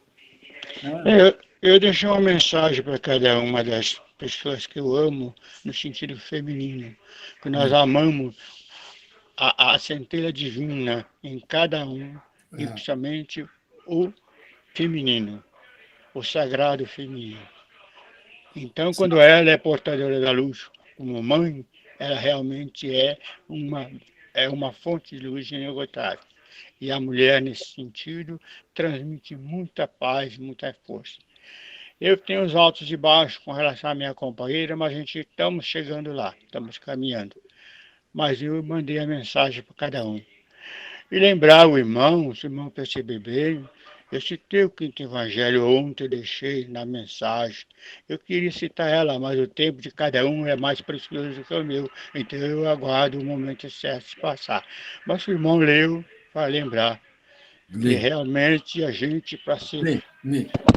Né? Eu deixei uma mensagem para cada uma das pessoas que eu amo, no sentido feminino, que nós amamos a centelha divina em cada um, e principalmente o feminino, o sagrado feminino. Então, quando ela é portadora da luz como mãe, ela realmente é uma fonte de luz inesgotável. E a mulher, nesse sentido, transmite muita paz, muita força. Eu tenho os altos e baixos com relação à minha companheira, mas a gente estamos chegando lá, estamos caminhando. Mas eu mandei a mensagem para cada um. E lembrar o irmão, se o irmão perceber bem, eu citei o Quinto Evangelho ontem, eu deixei na mensagem. Eu queria citar ela, mas o tempo de cada um é mais precioso do que o meu. Então eu aguardo o momento certo de passar. Mas se o irmão leu, vai lembrar. Que realmente a gente, para ser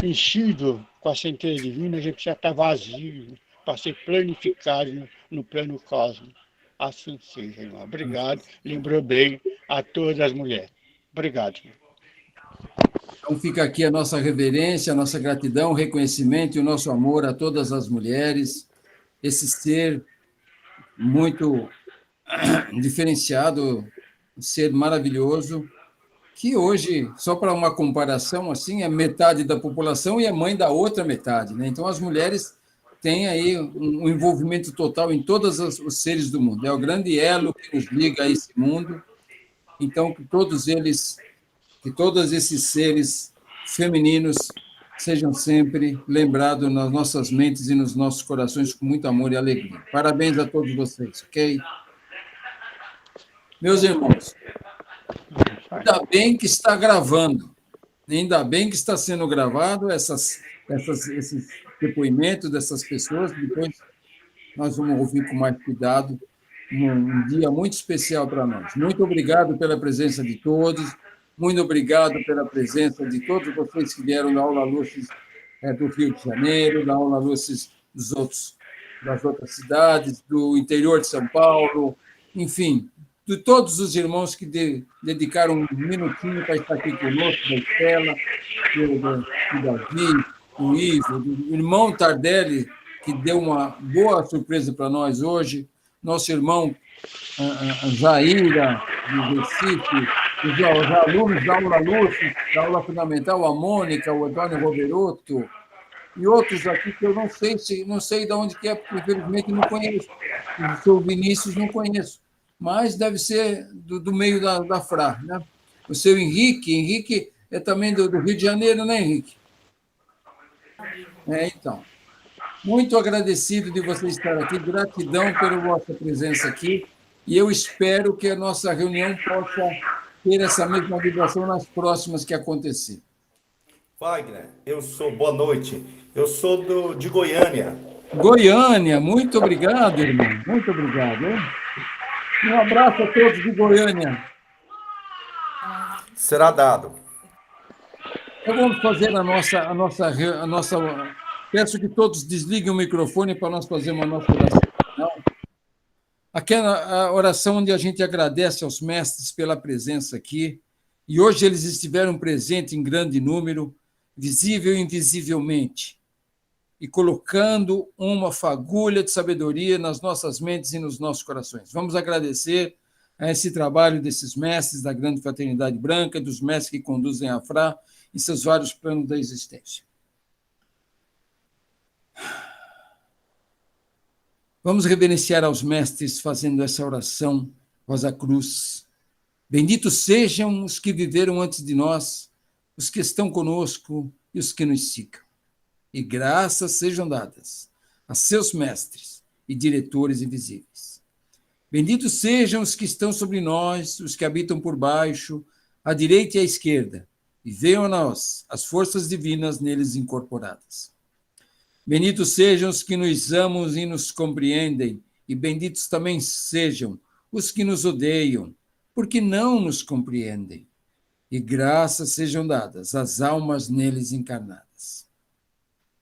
enchido com a centelha divina, a gente precisa estar vazio, para ser planificado no plano cósmico. Assim seja, irmão. Obrigado. Lembrou bem a todas as mulheres. Obrigado.
Então fica aqui a nossa reverência, a nossa gratidão, o reconhecimento e o nosso amor a todas as mulheres, esse ser muito diferenciado, um ser maravilhoso, que hoje, só para uma comparação, assim, é metade da população e é mãe da outra metade, né? Então as mulheres têm aí um envolvimento total em todos os seres do mundo. É o grande elo que nos liga a esse mundo. Então, que todos esses seres femininos sejam sempre lembrados nas nossas mentes e nos nossos corações com muito amor e alegria. Parabéns a todos vocês, ok? Meus irmãos, ainda bem que está gravando, ainda bem que está sendo gravado esses depoimentos dessas pessoas, depois nós vamos ouvir com mais cuidado, um dia muito especial para nós. Muito obrigado pela presença de todos, muito obrigado pela presença de todos vocês que vieram da Aula Lúcia do Rio de Janeiro, da Aula Lúcia das outras cidades, do interior de São Paulo, enfim, de todos os irmãos que dedicaram um minutinho para estar aqui conosco, da Estela, do Davi, do Ivo, do irmão Tardelli, que deu uma boa surpresa para nós hoje, nosso irmão Zaira, do Recife, os alunos da aula Lúcia, da aula fundamental, a Mônica, o Antônio Roberotto, e outros aqui que eu não sei de onde que é, porque infelizmente não conheço. O seu Vinícius não conheço, mas deve ser do meio da FRA, né? O seu Henrique é também do Rio de Janeiro, né, Henrique? Então. Muito agradecido de você estar aqui, gratidão pela vossa presença aqui, e eu espero que a nossa reunião possa ter essa mesma vibração nas próximas que acontecer.
Wagner, boa noite, eu sou de Goiânia.
Goiânia, muito obrigado, irmão, muito obrigado. Hein? Um abraço a todos de Goiânia.
Será dado.
Então, vamos fazer a nossa. Peço que todos desliguem o microfone para nós fazermos a nossa oração. Aquela oração onde a gente agradece aos mestres pela presença aqui, e hoje eles estiveram presentes em grande número, visível e invisivelmente, e colocando uma fagulha de sabedoria nas nossas mentes e nos nossos corações. Vamos agradecer a esse trabalho desses mestres da Grande Fraternidade Branca, dos mestres que conduzem a FRA em seus vários planos da existência. Vamos reverenciar aos mestres fazendo essa oração, Rosa Cruz. Benditos sejam os que viveram antes de nós, os que estão conosco e os que nos sigam. E graças sejam dadas a seus mestres e diretores invisíveis. Benditos sejam os que estão sobre nós, os que habitam por baixo, à direita e à esquerda, e venham a nós as forças divinas neles incorporadas. Benditos sejam os que nos amam e nos compreendem, e benditos também sejam os que nos odeiam, porque não nos compreendem. E graças sejam dadas às almas neles encarnadas.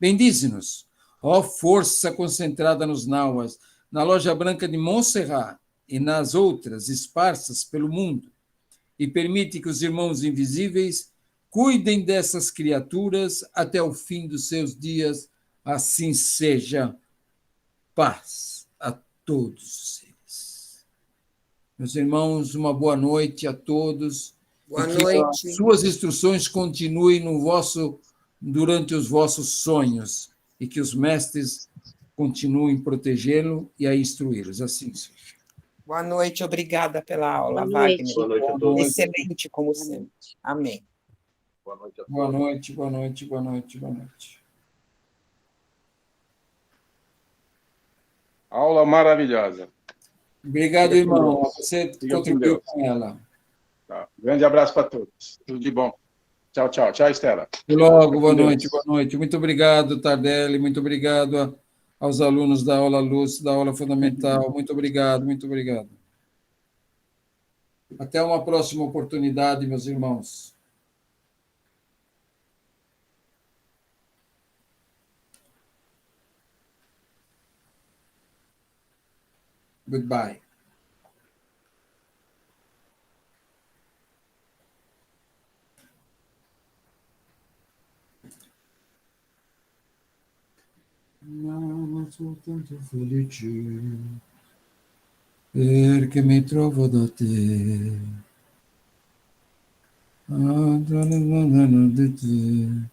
Bendize-nos, ó força concentrada nos nauas, na Loja Branca de Montserrat e nas outras esparsas pelo mundo, e permite que os irmãos invisíveis cuidem dessas criaturas até o fim dos seus dias. Assim seja. Paz a todos os seres. Meus irmãos, uma boa noite a todos.
Boa noite.
As suas instruções continuem durante os vossos sonhos e que os mestres continuem protegê-lo e a instruí-los. Assim seja.
Boa noite, obrigada pela aula,
Boa noite.
Wagner.
Boa noite a todos.
Excelente, como sempre. Amém.
Boa noite a todos.
Boa noite, boa noite, boa noite, boa noite.
Aula maravilhosa.
Obrigado, irmão. Você contribuiu com ela.
Tá. Grande abraço para todos. Tudo de bom. Tchau, tchau. Tchau, Estela.
Até logo, boa noite, boa noite. Muito obrigado, Tardelli. Muito obrigado aos alunos da aula Luz, da aula fundamental. Muito obrigado, muito obrigado. Até uma próxima oportunidade, meus irmãos. Goodbye. Non soltanto felice perché mi trovo da te. Di te.